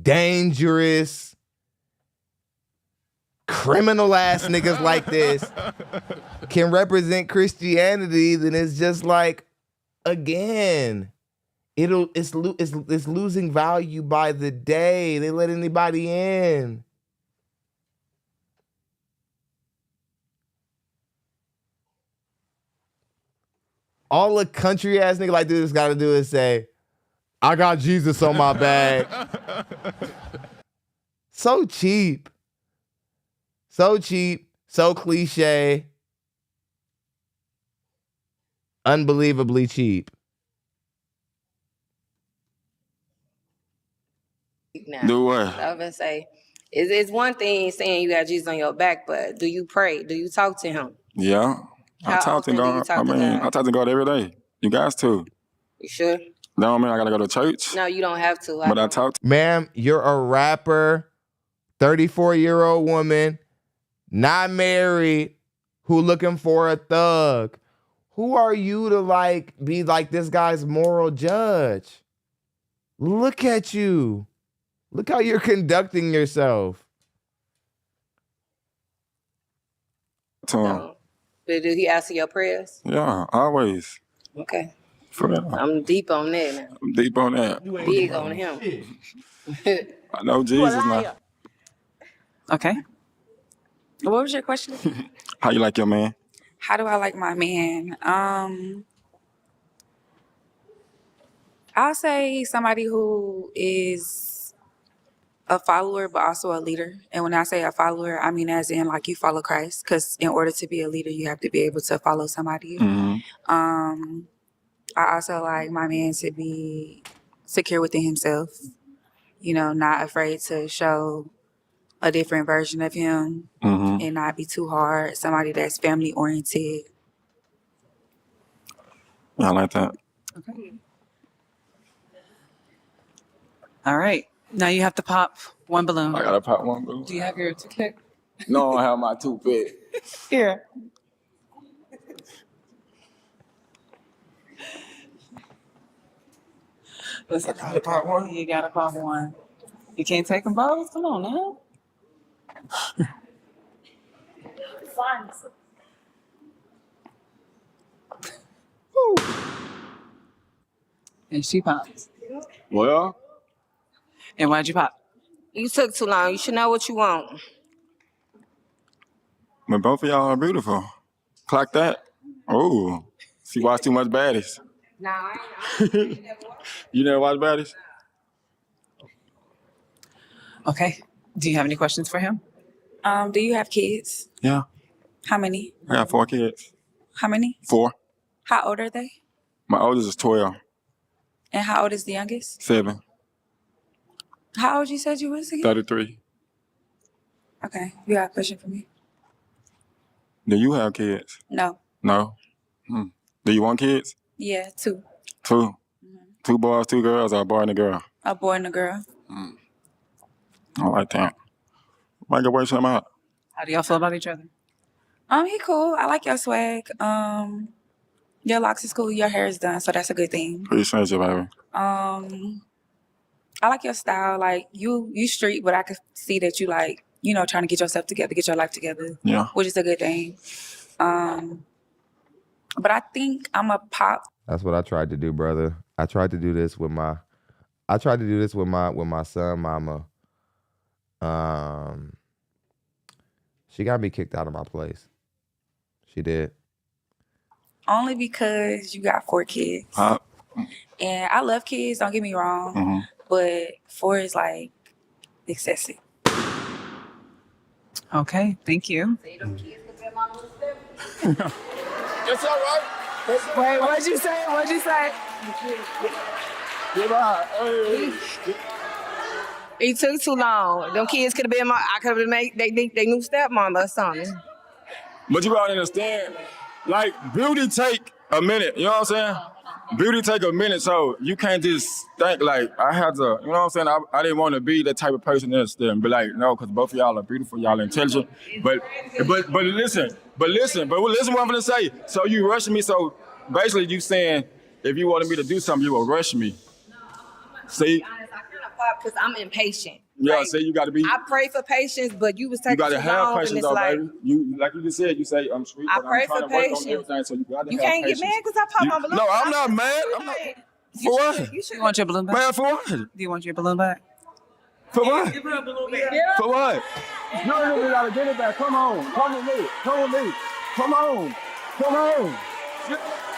dangerous, criminal ass niggas like this can represent Christianity, then it's just like, again, It's losing value by the day. They let anybody in. All a country ass nigga like this got to do is say, "I got Jesus on my bag." So cheap. So cheap. So cliche. Unbelievably cheap. Now, Do what? I was gonna say, it's one thing saying you got Jesus on your back, but do you pray? Do you talk to him? Yeah. I How talk to often do you God. talk to God? I talk to God every day. You guys too. You sure? That don't mean I gotta go to church. No, you don't have to. But I talk to Ma'am, you're a rapper, 34-year-old woman, not married, who looking for a thug. Who are you to like be like this guy's moral judge? Look at you. Look how you're conducting yourself. him. But do he answer your prayers? Yeah, always. Okay. For real. I'm deep on that now. I'm deep on that. Big on him. I know Jesus now. Okay. What was your question? How you like your man? How do I like my man? I'll say somebody who is a follower, but also a leader. And when I say a follower, I mean as in like you follow Christ. Because in order to be a leader, you have to be able to follow somebody. I also like my man to be secure within himself. You know, not afraid to show a different version of him and not be too hard. Somebody that's family oriented. Yeah, I like that. Okay. All right. Now you have to pop one balloon. I gotta pop one balloon. Do you have your toothpick? No, I have my toothpick. Here. Listen, you gotta pop one. You can't take them both? Come on now. And she pops. Well. And why'd you pop? You took too long. You should know what you want. But both of y'all are beautiful. Clock that. Oh, she watched too much baddies. Nah, I ain't. You never watch baddies? Okay. Do you have any questions for him? Do you have kids? Yeah. How many? I got 4 kids. How many? 4. How old are they? My oldest is 12. And how old is the youngest? 7. How old you said you was again? 33. Okay. You got a question for me? Do you have kids? No. No? Do you want kids? Yeah, 2. 2. 2 boys, 2 girls, or a boy and a girl? A boy and a girl. I like that. Might go work something out. How do y'all feel about each other? He cool. I like your swag. Your locks is cool. Your hair is done, so that's a good thing. Appreciate you, baby. I like your style. Like you street, but I can see that you like, you know, trying to get yourself together, get your life together. Yeah. Which is a good thing. But I think I'm a pop. That's what I tried to do, brother. I tried to do this with my son mama. She got me kicked out of my place. She did. Only because you got 4 kids. And I love kids, don't get me wrong. But 4 is like excessive. Okay, thank you. It's all right. Wait, what'd you say? What'd you say? It took too long. Them kids could have been I could have made they new stepmama or something. But you gotta understand, like, beauty take a minute, you know what I'm saying? Beauty take a minute, so you can't just think like, I had to, you know what I'm saying? I didn't want to be the type of person that's there and be like, no, because both of y'all are beautiful, y'all are intelligent. But listen what I'm gonna say. So you rushing me, so basically you saying, if you wanted me to do something, you will rush me. See? Because I'm impatient. Yeah, like, see, you gotta be. I pray for patience, but you was taking You gotta too have long, patience, and it's though, like, baby. You, like you just said, you say I'm sweet, I but pray I'm trying for to work patience. on everything, so you gotta You have can't patience. get mad because I pop my balloon. No, I'm not mad. I'm not. For what? You want your balloon back? Man, for what? Do you want your balloon back? For what? Give her a balloon back. For what? You really gotta get it back. Come on. Come with me. Come with me. Come on. Come on.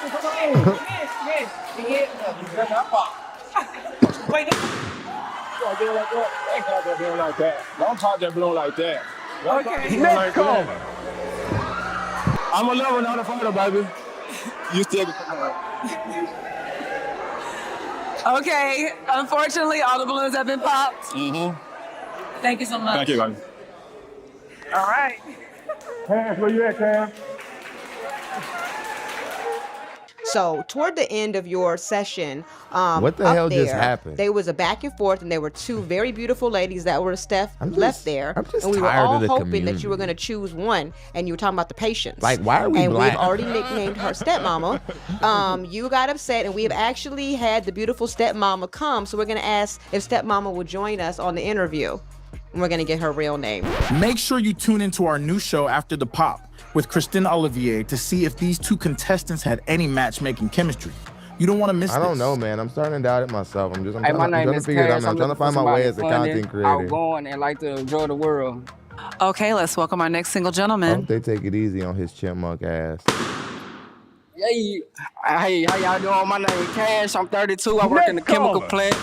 Come on. Wait, Don't do it like that. Don't talk that balloon like that. Don't talk that balloon like that. Don't talk that balloon Next like call. that. I'm a lover, not a fighter, baby. You still. Okay, unfortunately, all the balloons have been popped. Mm-hmm. Thank you so much. Thank you, baby. All right. Hands, where you at, Cam? So toward the end of your session, What the up hell just there, happened? There was a back and forth, and there were two very beautiful ladies that were left there, I'm just and we were tired all of the hoping that you were community. going to choose one, and you were talking about the patients. Like, why are we and black? we've already nicknamed her stepmama. You got upset, and we have actually had the beautiful stepmama come, so we're going to ask if stepmama will join us on the interview, and we're going to get her real name. Make sure you tune into our new show After the Pop with Christine Olivier to see if these two contestants had any matchmaking chemistry. You don't want to miss this. I don't know, man. I'm starting to doubt it myself. I'm Hey, trying my to name is figure it out, Cash. man. I'm trying to find my way as a content creator. outgoing, and like to enjoy the world. Okay, let's welcome our next single I gentleman. hope they take it easy on his chipmunk ass. Hey, how y'all doing? My name is Cash. I'm 32. I work in the chemical plant.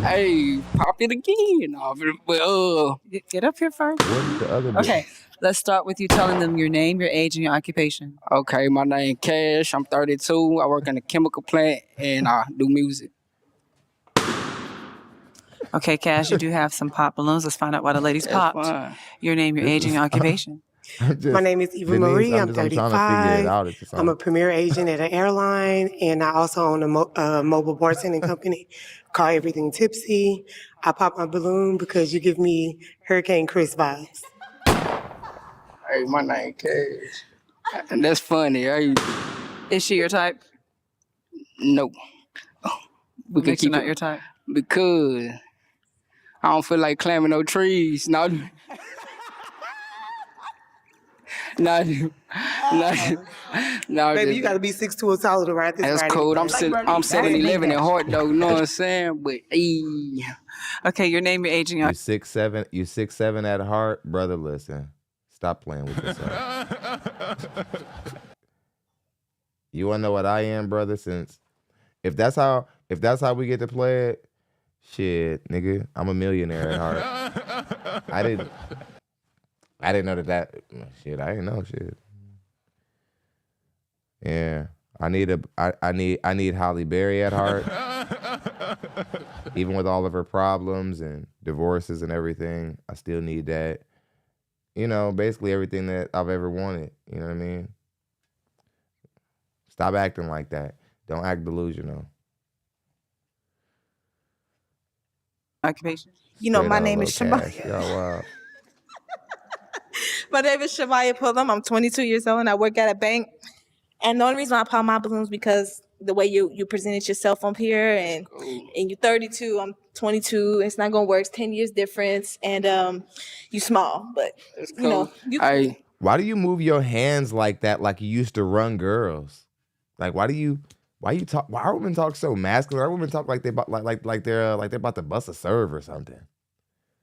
Hey, pop it again. Get up here first. What is the other Okay, let's start with you telling them your name, your age, and your occupation. Okay, my name Cash. I'm 32. I work in the chemical plant, and I do music. Okay, Cash, you do have some pop balloons. Let's find out why the ladies That's popped. fine. Your name, your age, and your occupation. My name is Eva Denise, Marie. I'm I'm trying to figure it 35. out. It's just I'm a premier agent at an airline, and I also own a mobile bartending company called Everything Tipsy. I pop my balloon because you give me Hurricane Chris vibes. Hey, my name Cash. And that's funny. Hey. Is she your type? No. What makes her not your type? Because I don't feel like climbing no trees. No. No. Baby, you got to be 6'2" or taller to ride this ride. That's cool. I'm 7-Eleven at heart, though. You know what I'm saying? But, Okay, your name, your age, and your... You 6'7", you 6'7" at heart, brother. Listen, stop playing with yourself. You wanna know what I am, brother? Since if that's how we get to play it, shit, nigga, I'm a millionaire at heart. I didn't know that. Shit, I didn't know shit. Yeah, I need Holly Berry at heart. Even with all of her problems and divorces and everything, I still need that. You know, basically everything that I've ever wanted. You know what I mean? Stop acting like that. Don't act delusional. Occupation? You know, Straight my out name low is cash. Shamaya. Yo, wow. My name is Shamaya Pullum. I'm 22 years old and I work at a bank. And the only reason I pop my balloons because the way you presented yourself on here and you're 32, I'm 22. It's not gonna work. It's 10 years difference, and you small, but you know you. Why do you move your hands like that? Like you used to run girls? Like why you talk? Why are women talk so masculine? Why are women talk like they like they're about to bust a serve or something?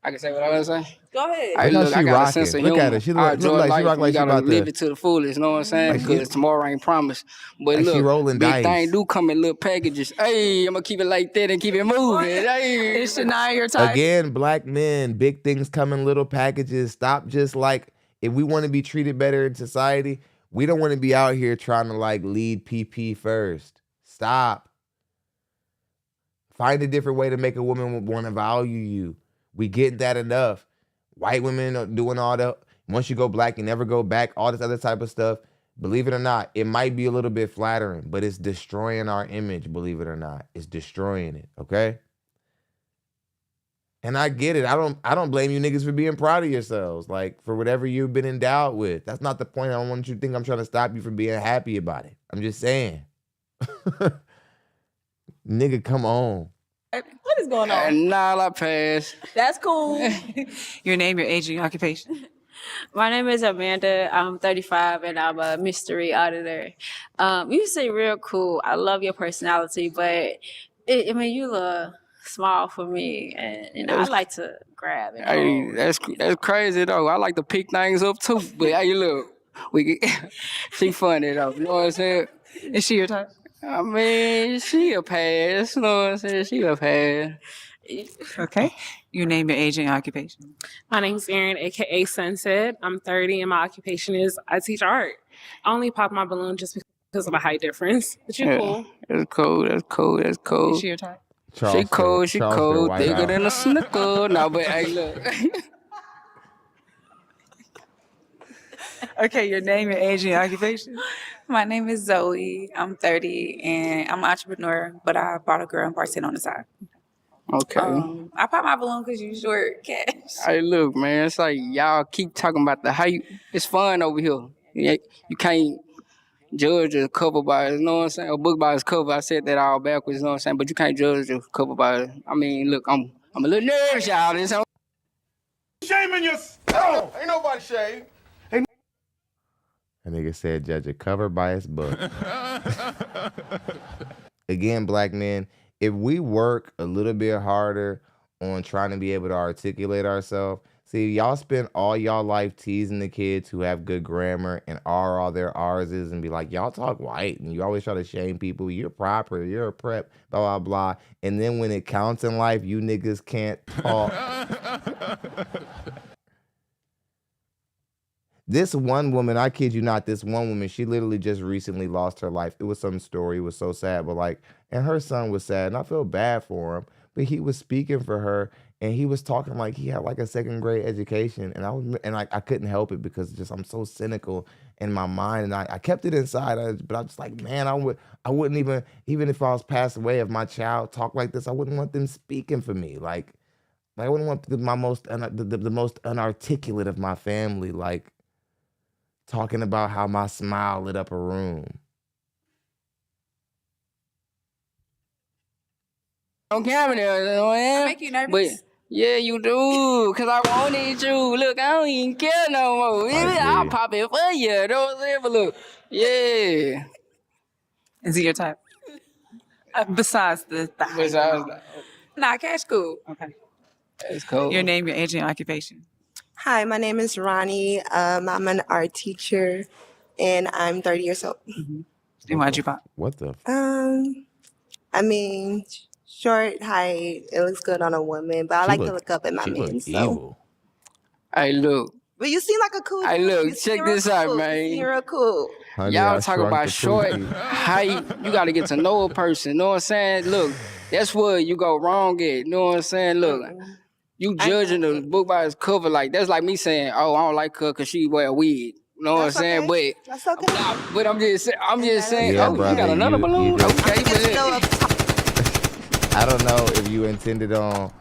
I can say what I was saying. Go ahead. Hey, look, I got a sense of humor. Look at her. She I look enjoy like she life. rock like We she gotta about live to. it to the fullest. You know what I'm saying? Like she- Because tomorrow ain't promised. But Like she look, rolling big dice. thing do come in little packages. Hey, I'm gonna keep it like that and keep it moving. Hey, Is Shania your type? Again, black men, big things come in little packages. Stop just like, if we want to be treated better in society, we don't want to be out here trying to like lead PP first. Stop. Find a different way to make a woman want to value you. We get that enough. White women are doing all that. Once you go black, you never go back, all this other type of stuff. Believe it or not, it might be a little bit flattering, but it's destroying our image, believe it or not. It's destroying it, okay? And I get it. I don't blame you niggas for being proud of yourselves, like for whatever you've been endowed with. That's not the point. I don't want you to think I'm trying to stop you from being happy about it. I'm just saying. Nigga, come on. What is going on? Nah, I pass. That's cool. Your name, your age, and your occupation. My name is Amanda. I'm 35 and I'm a mystery auditor. You say real cool. I love your personality, but I mean, you look small for me, and you know, I like to grab it. Hey, that's crazy though. I like to pick things up too. But hey, look, she funny though. You know what I'm saying? Is she your type? I mean, she a pass. You know what I'm saying? She a pass. Okay. Your name, your age, and your occupation. My name's Erin, aka Sunset. I'm 30 and my occupation is I teach art. I only pop my balloon just because of the height difference. But you're cool. That's cool. That's cool. That's cool. Is she your type? She cool. She cool. White Bigger House. than a snicker. No, but hey, look. Okay, your name, your age, and your occupation. My name is Zoe. I'm 30 and I'm an entrepreneur, but I bought a girl and bartend on the side. Okay. I pop my balloon because you short cash. Hey, look, man. It's like y'all keep talking about the hype. It's fun over here. You can't judge a cover by, you know what I'm saying? A book by its cover. I said that all backwards, you know what I'm saying? But you can't judge a cover by it. I mean, look, I'm a little nervous, y'all. This Shaming yourself. Ain't nobody shame. A nigga said judge a cover by its book. Again, black men, if we work a little bit harder on trying to be able to articulate ourselves, see, y'all spend all y'all life teasing the kids who have good grammar and all their R's is and be like, y'all talk white and you always try to shame people. You're proper, you're a prep, blah, blah, blah. And then when it counts in life, you niggas can't talk. This one woman, I kid you not, this one woman, she literally just recently lost her life. It was some story. It was so sad, but like, and her son was sad, and I feel bad for him. But he was speaking for her, and he was talking like he had like a second grade education, and I couldn't help it because just I'm so cynical in my mind, and I kept it inside. But I was just like, man, I wouldn't even if I was passed away, if my child talked like this, I wouldn't want them speaking for me. Like I wouldn't want the most unarticulate of my family, like, talking about how my smile lit up a room. on camera there, you know what I mean? I make you nervous? But yeah, you do, because I wanted you. Look, I don't even care no more. I'll pop it for you. You know what I'm saying? But look, yeah. Is he your type? Besides the Nah, cash cool. Okay. It's cool. Your name, your age, and your occupation. Hi, my name is Ronnie. I'm an art teacher, and I'm 30 years old. And why'd you pop? What the? I mean, short, height, it looks good on a woman, but I like to look up at my men. So. Hey, look. But you seem like a cool Hey, dude. look, You check seem this real out, cool. man. You seem real cool. Honey, Y'all I talk shrunk about the short pookie. height. You got to get to know a person. You know what I'm saying? Look, that's where you go wrong at. You know what I'm saying? Look, you judging the book by its cover. Like, that's like me saying, oh, I don't like her because she wear a wig. You know what I'm saying? Okay. That's okay. But I'm just saying, Yeah, oh, brother, you got another balloon? Okay, I don't know if you intended on.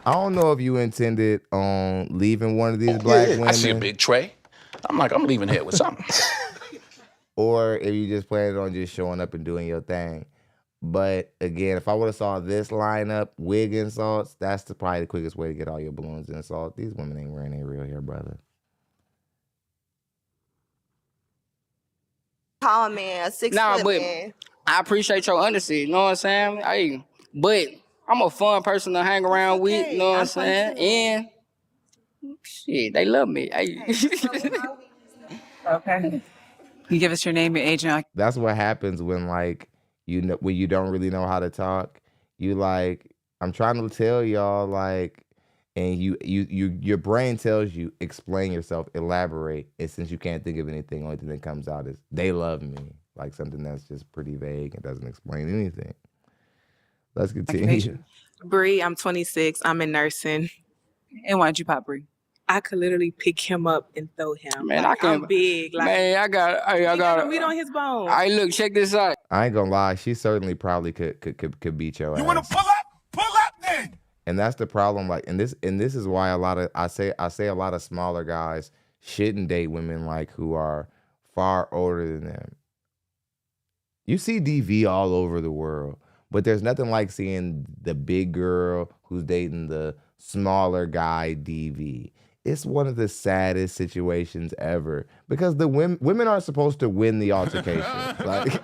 I don't know if you intended on leaving one of these black women. I see a big tray. I'm like, I'm leaving here with something. Or if you just planned on just showing up and doing your thing. But again, if I would have saw this lineup, wig and salts, that's probably the quickest way to get all your balloons and salt. These women ain't wearing any real hair, brother. Tall man, a 6 foot but man. I appreciate your honesty. You know what I'm saying? Hey, but I'm a fun person to hang around with. You know what I'm saying? And shit, they love me. Hey. Okay. You give us your name, your age, and occupation. That's what happens when when you don't really know how to talk. You like, I'm trying to tell y'all, like, and your brain tells you, explain yourself, elaborate. And since you can't think of anything, only thing that comes out is they love me. Like something that's just pretty vague and doesn't explain anything. Let's continue. Bree, I'm 26. I'm in nursing. And why'd you pop Bree? I could literally pick him up and throw him. Man, like, I'm big. Like, man, I got meat on his bones. Hey, look, check this out. I ain't gonna lie, she certainly probably could beat your ass. You want to pull up? Pull up then. And that's the problem. Like, and this is why I say a lot of smaller guys shouldn't date women like who are far older than them. You see DV all over the world, but there's nothing like seeing the big girl who's dating the smaller guy DV. it's one of the saddest situations ever because the women are supposed to win the altercation. Like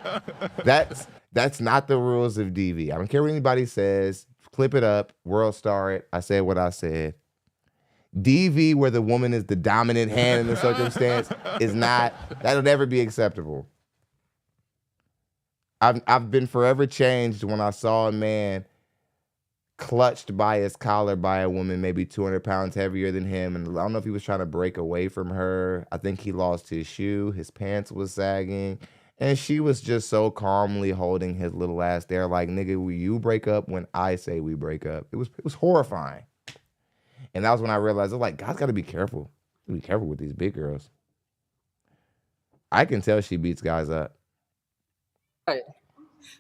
that's not the rules of DV. I don't care what anybody says. Clip it up, world star it. I said what I said. DV, where the woman is the dominant hand in the circumstance, is not. That'll never be acceptable. I've been forever changed when I saw a man clutched by his collar by a woman maybe 200 pounds heavier than him, and I don't know if he was trying to break away from her. I think he lost his shoe, his pants was sagging, and she was just so calmly holding his little ass there like, nigga, will you break up when I say we break up? It was horrifying. And that was when I realized, I was like, God's got to be careful. Be careful with these big girls. I can tell she beats guys up.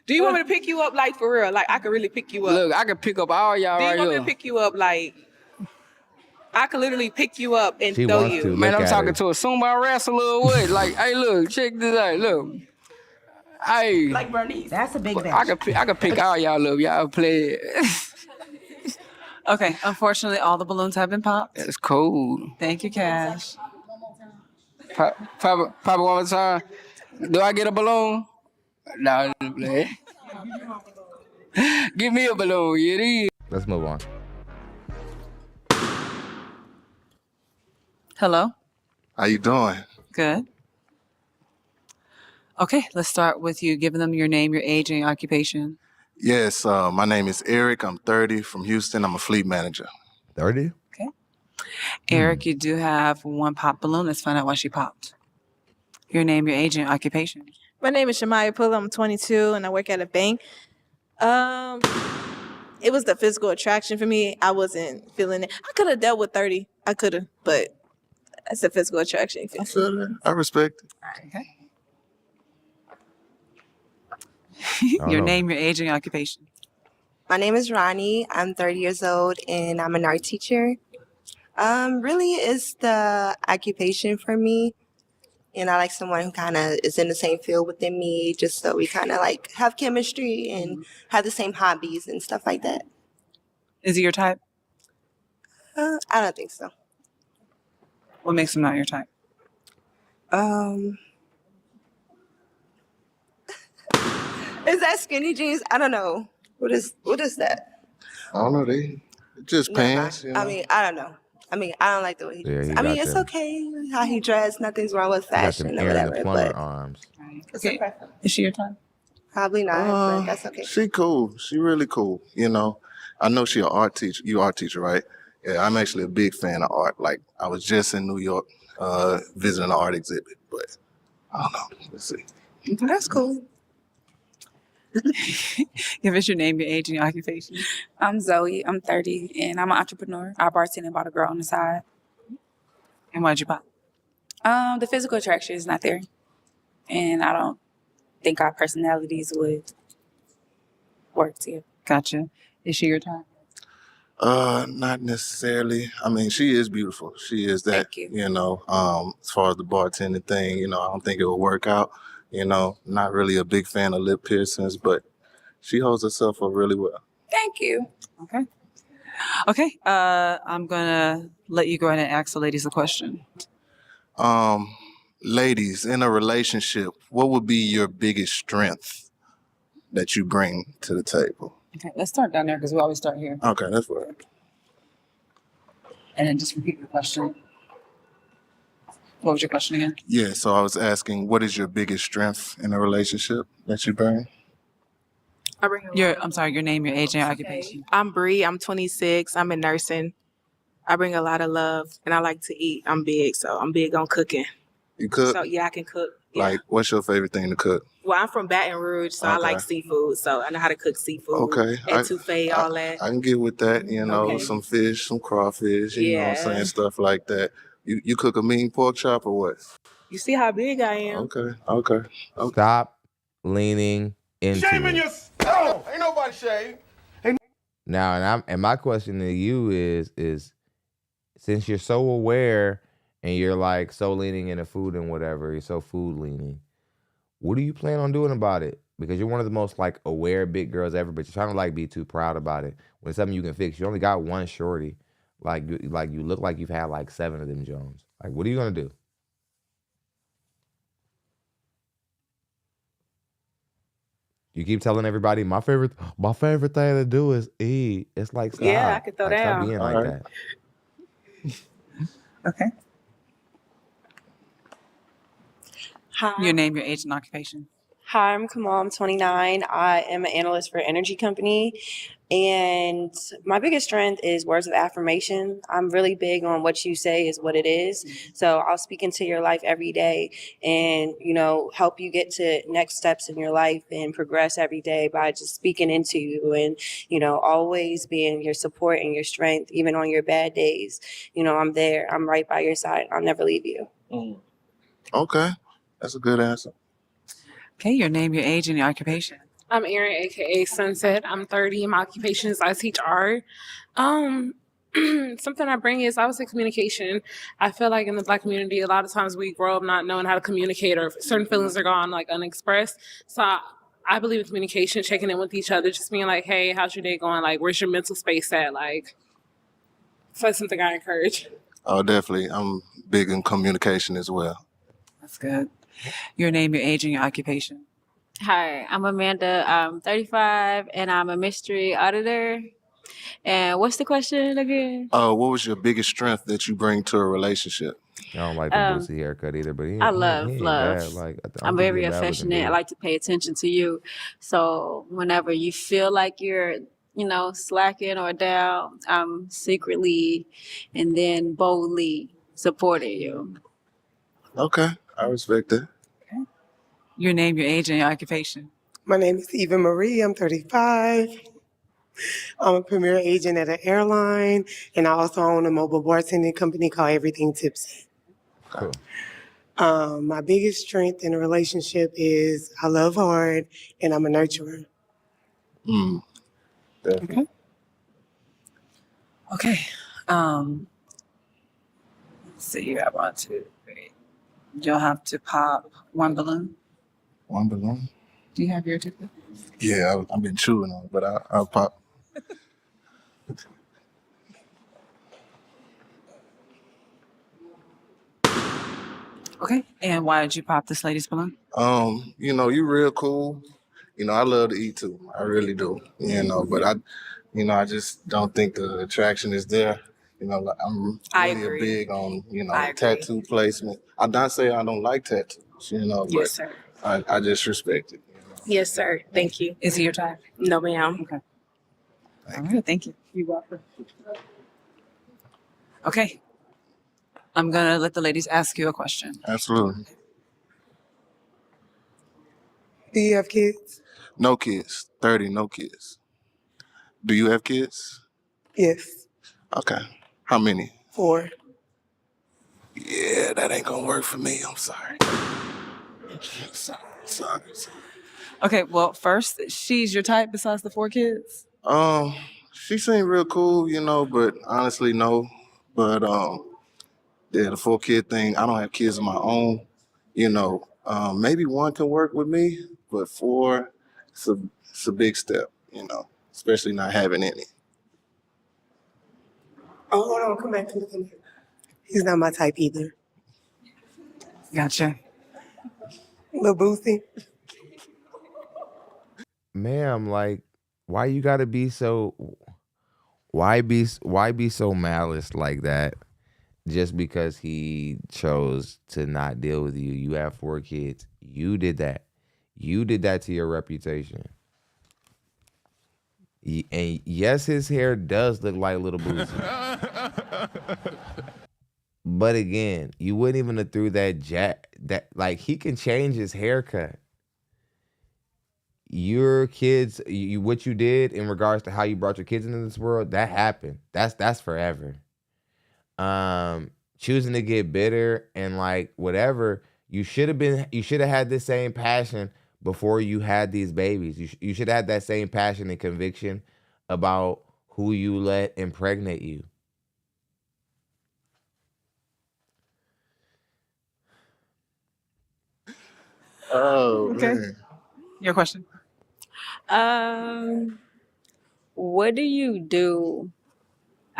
Do you want me to pick you up, like, for real? Like, I could really pick you up. Look, I can pick up all y'all right here. Do you want me to pick you up, like, I could literally pick you up and She throw wants you. to. Man, Look I'm at talking her. to a Sumo wrestler or what? Like, hey, look, check this out. Look. Hey. Like Bernice. That's a big bitch. I can pick all y'all up. Y'all play it. Okay, unfortunately, all the balloons have been popped. That's cool. Thank you, Cash. Pop it one more time. Do I get a balloon? No, play. Give me a balloon, you need. Let's move on. Hello. How you doing? Good. Okay, let's start with you giving them your name, your age, and your occupation. Yes, my name is Eric. I'm 30 from Houston. I'm a fleet manager. 30? Eric, you do have one pop balloon. Let's find out why she popped. Your name, your age, and your occupation. My name is Shamaya Pulla. I'm 22 and I work at a bank. It was the physical attraction for me. I wasn't feeling it. I could have dealt with 30. I could have, but that's the physical attraction. I feel that. I respect it. Okay. don't Your know. name, your age, and your occupation. My name is Ronnie. I'm 30 years old and I'm an art teacher. Really it's the occupation for me. And I like someone who kind of is in the same field within me, just so we kind of like have chemistry and have the same hobbies and stuff like that. Is he your type? I don't think so. What makes him not your type? Is that skinny jeans? I don't know. What is that? I don't know. They just pants. You know? I mean, I don't know. I mean, I don't like the way he dresses. he I mean, got it's them- okay how he dressed. Nothing's wrong with Got them fashion or Aaron the whatever. plumber But arms. it's a preference. Is she your type? Probably not, but that's okay. She cool. She really cool. You know, I know she an art teacher. You art teacher, right? Yeah, I'm actually a big fan of art. Like, I was just in New York visiting an art exhibit, but I don't know. Let's see. That's cool. Give us your name, your age, and your occupation. I'm Zoe. I'm 30, and I'm an entrepreneur. I bartend and bought a girl on the side. And why'd you pop? The physical attraction is not there, and I don't think our personalities would work together. Gotcha. Is she your type? Not necessarily. I mean, she is beautiful. She is that. Thank you. You know, as far as the bartending thing, you know, I don't think it will work out. You know, not really a big fan of lip piercings, but she holds herself up really well. Thank you. Okay. Okay. I'm gonna let you go ahead and ask the ladies a question. Ladies, in a relationship, what would be your biggest strength that you bring to the table? Okay, let's start down there because we always start here. Okay, that's what. And then just repeat the question. What was your question again? Yeah, so I was asking, what is your biggest strength in a relationship that you bring? I'm sorry, your name, your age, and your occupation. I'm Bree. I'm 26. I'm in nursing. I bring a lot of love, and I like to eat. I'm big, so I'm big on cooking. You cook? So yeah, I can cook. Yeah. Like, what's your favorite thing to cook? Well, I'm from Baton Rouge, so I Okay. like seafood. So I know how to cook seafood. Okay. Etouffee, all that. I can get with that, you know, Okay. some fish, some crawfish, you know what I'm Yeah. saying, stuff like that. You cook a mean pork chop or what? You see how big I am? Okay. Stop leaning into Shaming it. yourself. Ain't nobody shame. Now, and my question to you is since you're so aware and you're like so leaning into food and whatever, you're so food leaning, what do you plan on doing about it? Because you're one of the most like aware big girls ever, but you're trying to like be too proud about it. When it's something you can fix, you only got one shorty. Like you look like you've had like 7 of them Jones. Like, what are you gonna do? You keep telling everybody my favorite thing to do is eat. It's like, stop. Yeah, I could throw Like, stop down. being All like right. that. Okay. Hi. Your name, your age, and occupation. Hi, I'm Kamal. I'm 29. I am an analyst for an energy company. And my biggest strength is words of affirmation. I'm really big on what you say is what it is. So I'll speak into your life every day and, help you get to next steps in your life and progress every day by just speaking into you and, always being your support and your strength, even on your bad days. I'm there. I'm right by your side. I'll never leave you. Okay, that's a good answer. Okay, your name, your age, and your occupation. I'm Erin, aka Sunset. I'm 30. My occupation is I teach art. Something I bring is obviously communication. I feel like in the Black community, a lot of times we grow up not knowing how to communicate, or certain feelings are gone like unexpressed. So I believe in communication, checking in with each other, just being like, "Hey, how's your day going? Like, where's your mental space at?" Like, so that's something I encourage. Oh, definitely. I'm big in communication as well. That's good. Your name, your age, and your occupation. Hi, I'm Amanda. I'm 35 and I'm a mystery auditor. And what's the question again? What was your biggest strength that you bring to a relationship? I don't like the Boosie haircut either, but he I ain't love. bad. Like, I'm very affectionate. I like to pay attention to you. So whenever you feel like you're, slacking or down, I'm secretly and then boldly supporting you. Okay, I respect that. Your name, your age, and your occupation. My name is Eva Marie. I'm 35. I'm a premier agent at an airline, and I also own a mobile bartending company called Everything Tipsy. Cool. My biggest strength in a relationship is I love hard, and I'm a nurturer. Definitely. Okay. Let's see. You got 1, 2, 3. You'll have to pop 1 balloon. 1 balloon? Do you have your ticket? Yeah, I've been chewing on it, but I'll pop. Okay. And why did you pop this lady's balloon? You real cool. I love to eat too. I really do. But I just don't think the attraction is there. I'm really big on, tattoo placement. I don't say I don't like tattoos, but Yes, sir. I just respect it. Yes, sir. Thank you. Is he your type? No, ma'am. Okay. All right. Thank you. You're welcome. Okay. I'm going to let the ladies ask you a question. Absolutely. Do you have kids? No kids. 30, no kids. Do you have kids? Yes. Okay. How many? 4. Yeah, that ain't gonna work for me. I'm sorry. Sorry. Okay. Well, first, she's your type besides the 4 kids? She seemed real cool, but honestly, no. But the 4 kid thing, I don't have kids of my own. Maybe 1 can work with me, but 4, it's a big step, especially not having any. Oh, hold on. Come back to me. He's not my type either. Gotcha. Lil Boosie. Ma'am, like, why you gotta be so? Why be so malice like that? Just because he chose to not deal with you. You have 4 kids. You did that. You did that to your reputation. And yes, his hair does look like Little Boosie. But again, you wouldn't even have threw that like, he can change his haircut. Your kids, what you did in regards to how you brought your kids into this world, that happened. That's forever. Choosing to get bitter and like whatever, you should have had the same passion before you had these babies. You should have had that same passion and conviction about who you let impregnate you. Oh, okay. man. Your question. What do you do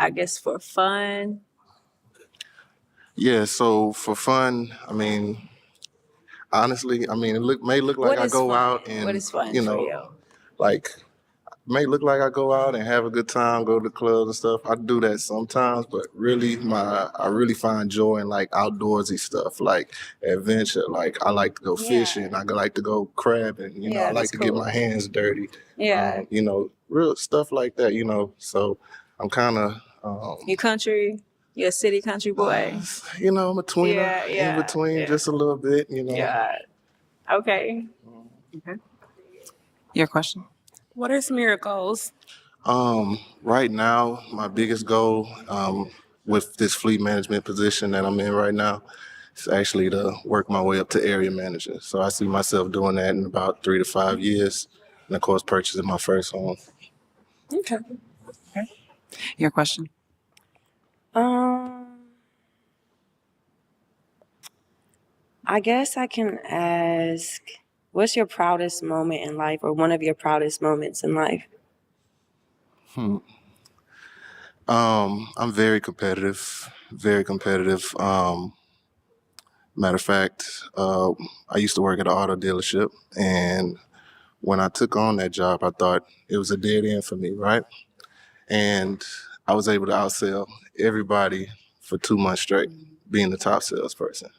I guess for fun? Yeah, so for fun, I mean, honestly, I mean, may look like What I is go fun? out and, What is fun you for know, you? like, may look like I go out and have a good time, go to the clubs and stuff. I do that sometimes, but really I really find joy in like outdoorsy stuff, like adventure. Like I like to go fishing, I like to go crabbing, you know, I like to get my hands dirty. Yeah. You know, real stuff like that, you know. So I'm kinda You country? You a city country boy? you know, between Yeah, in between yeah. just a little bit, you know. Yeah. Okay. Your question? What are some of your goals? Right now, my biggest goal with this fleet management position that I'm in right now is actually to work my way up to area manager. So I see myself doing that in about 3 to 5 years, and of course, purchasing my first home. Okay. Your question? I guess I can ask, what's your proudest moment in life, or one of your proudest moments in life? I'm very competitive, very competitive. Matter of fact, I used to work at an auto dealership, and when I took on that job, I thought it was a dead end for me, right? And I was able to outsell everybody for 2 months straight, being the top salesperson,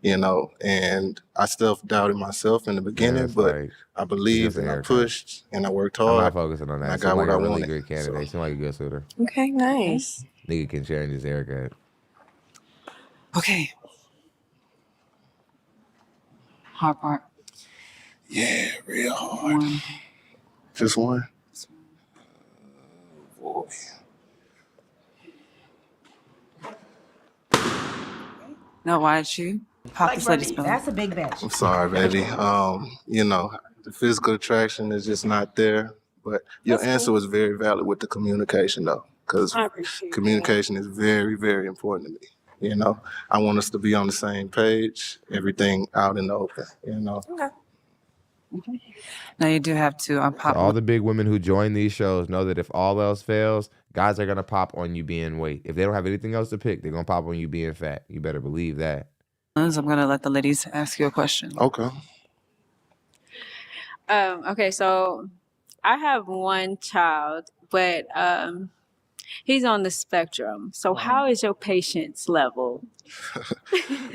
you know, and I still doubted myself in the beginning, but I believed and I pushed and I worked hard. I'm not focusing on that. And I Seems got like what I a really wanted. good candidate. Seems like a good suitor. Okay, nice. Nigga can change his haircut. Okay. Hard part. Yeah, real hard. One. Just one? Boy. No, why did you pop this lady's balloon? That's a big bitch. I'm sorry, baby. You know, the physical attraction is just not there. But your answer was very valid with the communication, though, because I appreciate communication is very, very important to me. You know, I want us to be on the same page, everything out in the open, you know. Okay. Now you do have to So pop. all the big women who join these shows know that if all else fails, guys are gonna pop on you being weight. If they don't have anything else to pick, they're gonna pop on you being fat. You better believe that. I'm gonna let the ladies ask you a question. Okay. Okay, so I have one child, but he's on the spectrum. So how is your patience level?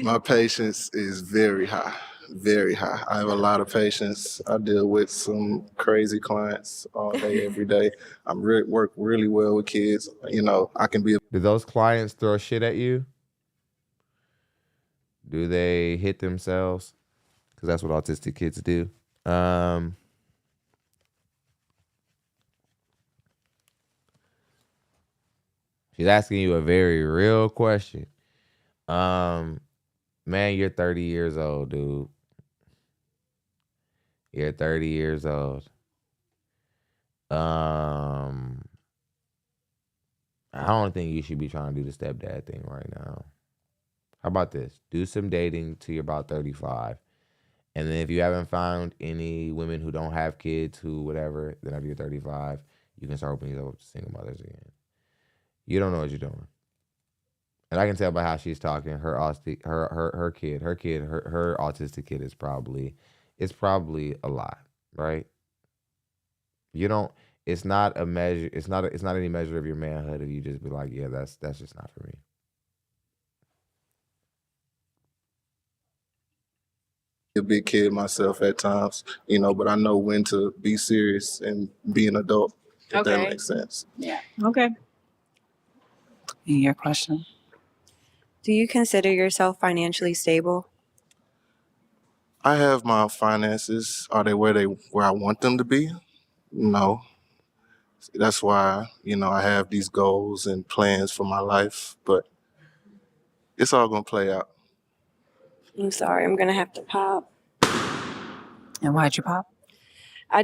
My patience is very high, very high. I have a lot of patience. I deal with some crazy clients all day, every day. I work really well with kids. You know, I can be. Do those clients throw shit at you? Do they hit themselves? Because that's what autistic kids do. She's asking you a very real question. Man, you're 30 years old, dude. You're 30 years old. I don't think you should be trying to do the stepdad thing right now. How about this? Do some dating till you're about 35. And then if you haven't found any women who don't have kids, who whatever, then after you're 35, you can start opening yourself up to single mothers again. You don't know what you're doing. And I can tell by how she's talking, her autistic kid is probably a lot, right? You don't, it's not a measure, it's not any measure of your manhood if you just be like, yeah, that's just not for me. A big kid myself at times, you know, but I know when to be serious and be an adult, if that makes sense. Yeah. Okay. Your question. Do you consider yourself financially stable? I have my finances. Are they where I want them to be? No. That's why, you know, I have these goals and plans for my life, but it's all gonna play out. I'm sorry, I'm gonna have to pop. And why'd you pop? I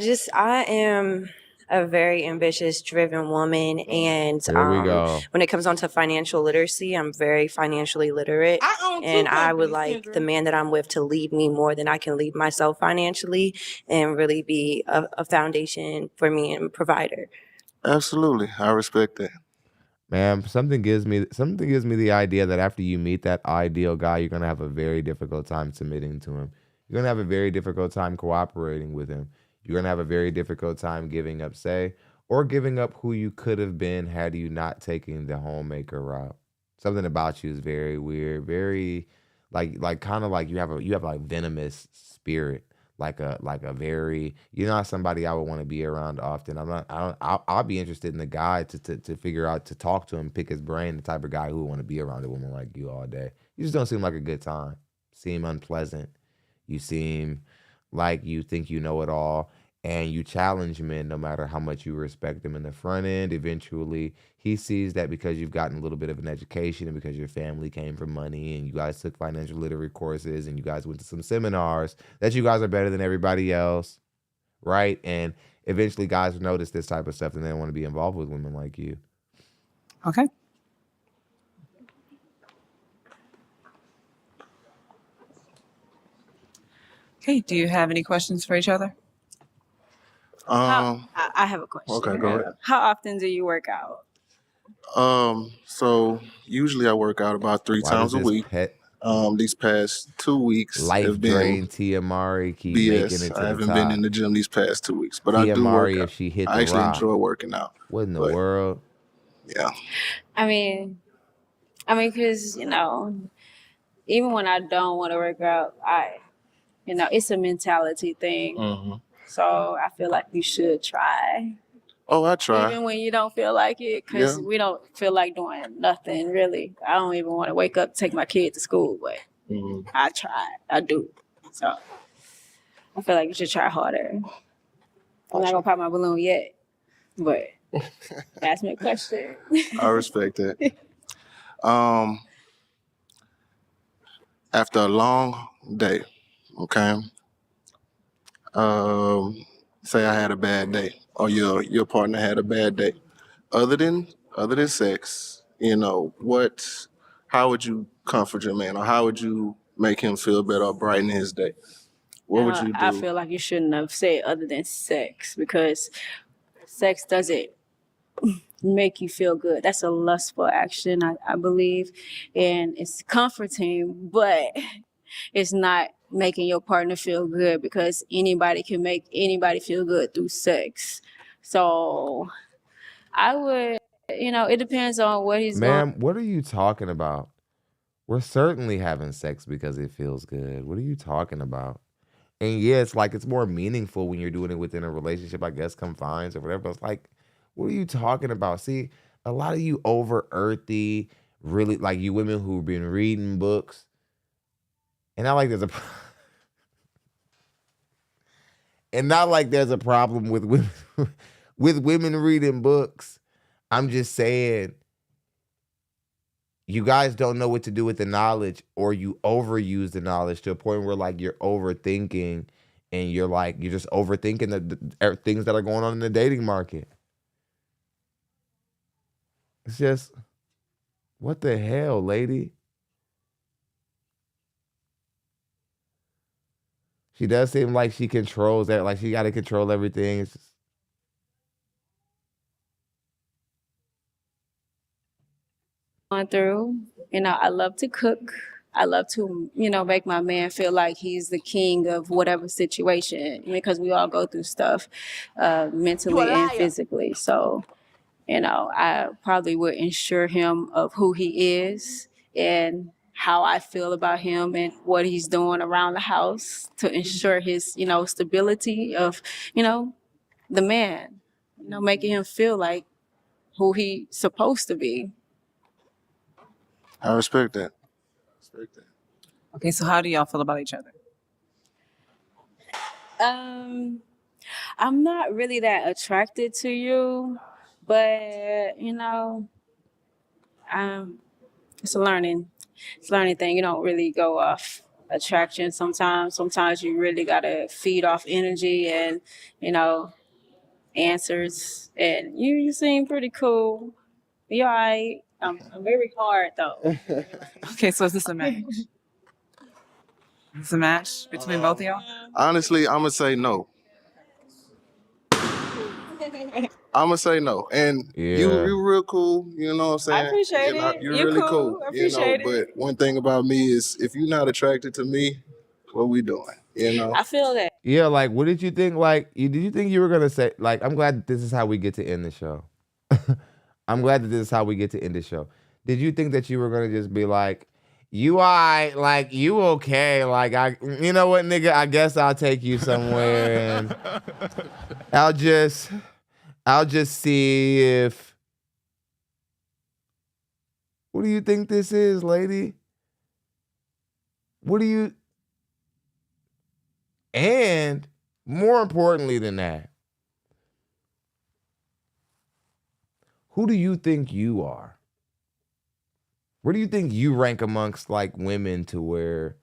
am a very ambitious, driven woman, and Here we go. when it comes on to financial literacy, I'm very financially literate, and I would like the man that I'm with to lead me more than I can lead myself financially, and really be a foundation for me and provider. Absolutely, I respect that. Man, something gives me the idea that after you meet that ideal guy, you're gonna have a very difficult time submitting to him. You're gonna have a very difficult time cooperating with him. You're gonna have a very difficult time giving up say or giving up who you could have been had you not taken the homemaker route. Something about you is very weird, very like kind of like you have like venomous spirit. Like a very you're not somebody I would want to be around often. I'm not I don't I'll be interested in the guy to figure out to talk to him, pick his brain, the type of guy who would want to be around a woman like you all day. You just don't seem like a good time. Seem unpleasant. You seem like you think you know it all and you challenge men no matter how much you respect them in the front end. Eventually, he sees that because you've gotten a little bit of an education and because your family came from money and you guys took financial literacy courses and you guys went to some seminars that you guys are better than everybody else, right? And eventually guys notice this type of stuff and they want to be involved with women like you. Okay. Okay, do you have any questions for each other? I have a question. Okay, go ahead. How often do you work out? So usually I work out about 3 Why times does a this week. pet These past 2 weeks life have been drain Tia Mari keep making it BS. to I the haven't top? been in the gym these past 2 weeks, but I Tia do work Mari out. if she hit I the actually rock. enjoy working out. What in the But world? yeah, I mean, because even when I don't want to work out, it's a mentality thing. So I feel like you should try. Oh, I try. Even when you don't feel like it, because we don't feel like doing nothing really. I don't even want to wake up, take my kid to school, but I try. I do. So I feel like you should try harder. I'm not gonna pop my balloon yet, but ask me a question. I respect that. After a long day, okay. Say I had a bad day, or your partner had a bad day. Other than sex, how would you comfort your man, or how would you make him feel better or brighten his day? What would you do? I feel like you shouldn't have said other than sex, because sex doesn't make you feel good. That's a lustful action, I believe, and it's comforting, but it's not making your partner feel good, because anybody can make anybody feel good through sex. So I would, it depends on what he's going. Ma'am, what are you talking about? We're certainly having sex because it feels good. What are you talking about? And yeah, it's like it's more meaningful when you're doing it within a relationship, I guess, confines or whatever. But it's like, what are you talking about? See, a lot of you over earthy, really like you women who've been reading books. And not like there's a and not like there's a problem with women with women reading books. I'm just saying you guys don't know what to do with the knowledge, or you overuse the knowledge to a point where like you're overthinking and you're just overthinking the things that are going on in the dating market. It's just, what the hell, lady? She does seem like she controls that, like she got to control everything. It's just, going through. I love to cook. I love to, make my man feel like he's the king of whatever situation, because we all go through stuff mentally and physically. So, I probably would ensure him of who he is and how I feel about him and what he's doing around the house to ensure his, stability of, the man, making him feel like who he's supposed to be. I respect that. Okay, so how do y'all feel about each other? I'm not really that attracted to you, but it's a learning thing. You don't really go off attraction sometimes. Sometimes you really gotta feed off energy and answers. And you seem pretty cool. You're all right. I'm very hard though. Okay, so is this a match? Is this a match between both of y'all? Honestly, I'm gonna say no. I'm gonna say no. And you real cool. You know what I'm saying? I appreciate it. You're You're really cool. cool. I appreciate it. But one thing about me is if you're not attracted to me, what we doing? You know? I feel that. Yeah, like, what did you think? Like, did you think you were gonna say? Like, I'm glad that this is how we get to end the show. I'm glad that this is how we get to end the show. Did you think that you were gonna just be like, you like, you okay? Like, you know what, nigga? I guess I'll take you somewhere and I'll just see if. What do you think this is, lady? What do you? And more importantly than that, who do you think you are? Where do you think you rank amongst like women to where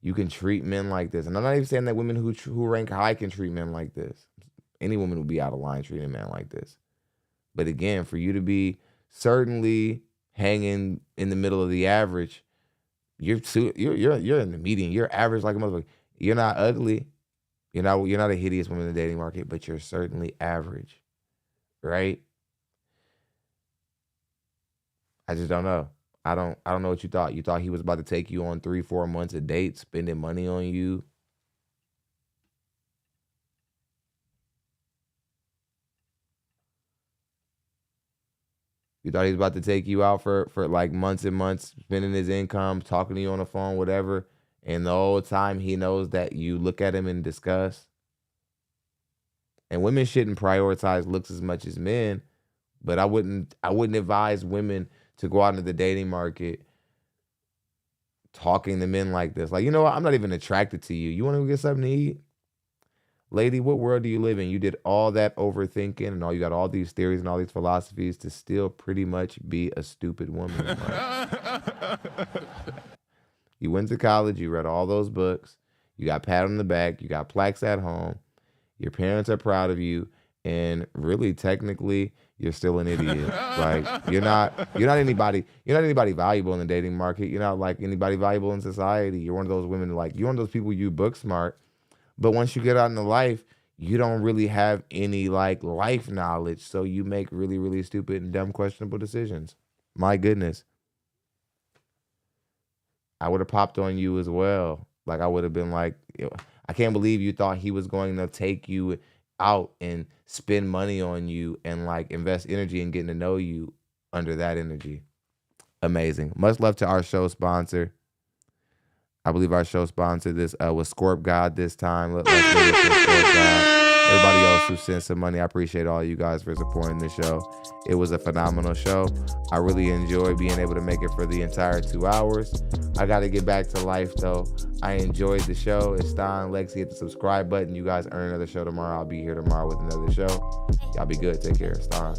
you can treat men like this? And I'm not even saying that women who rank high can treat men like this. Any woman would be out of line treating a man like this. But again, for you to be certainly hanging in the middle of the average, you're in the median. You're average like a motherfucker. You're not ugly. You're not a hideous woman in the dating market, but you're certainly average, right? I just don't know. I don't know what you thought. You thought he was about to take you on 3-4 months of dates, spending money on you. You thought he was about to take you out for like months and months, spending his income, talking to you on the phone, whatever. And the whole time he knows that you look at him in disgust. And women shouldn't prioritize looks as much as men, but I wouldn't advise women to go out into the dating market talking to men like this. Like, you know what? I'm not even attracted to you. You want to go get something to eat? Lady, what world do you live in? You did all that overthinking and you got all these theories and all these philosophies to still pretty much be a stupid woman. Like, you went to college, you read all those books, you got pat on the back, you got plaques at home, your parents are proud of you, and really technically you're still an idiot. Like, you're not anybody valuable in the dating market. You're not like anybody valuable in society. You're one of those women, like, you're one of those people, you book smart, but once you get out into life, you don't really have any like life knowledge. So you make really, really stupid and dumb, questionable decisions. My goodness. I would have popped on you as well. Like, I would have been like, I can't believe you thought he was going to take you out and spend money on you and like invest energy in getting to know you under that energy. Amazing. Much love to our show sponsor. I believe our show sponsor this was Scorp God this time. Let's give it to Scorp God. Everybody else who sent some money, I appreciate all you guys for supporting the show. It was a phenomenal show. I really enjoyed being able to make it for the entire 2 hours. I got to get back to life, though. I enjoyed the show. It's STONLEXy. Hit the subscribe button. You guys earn another show tomorrow. I'll be here tomorrow with another show. Y'all be good. Take care. Ston.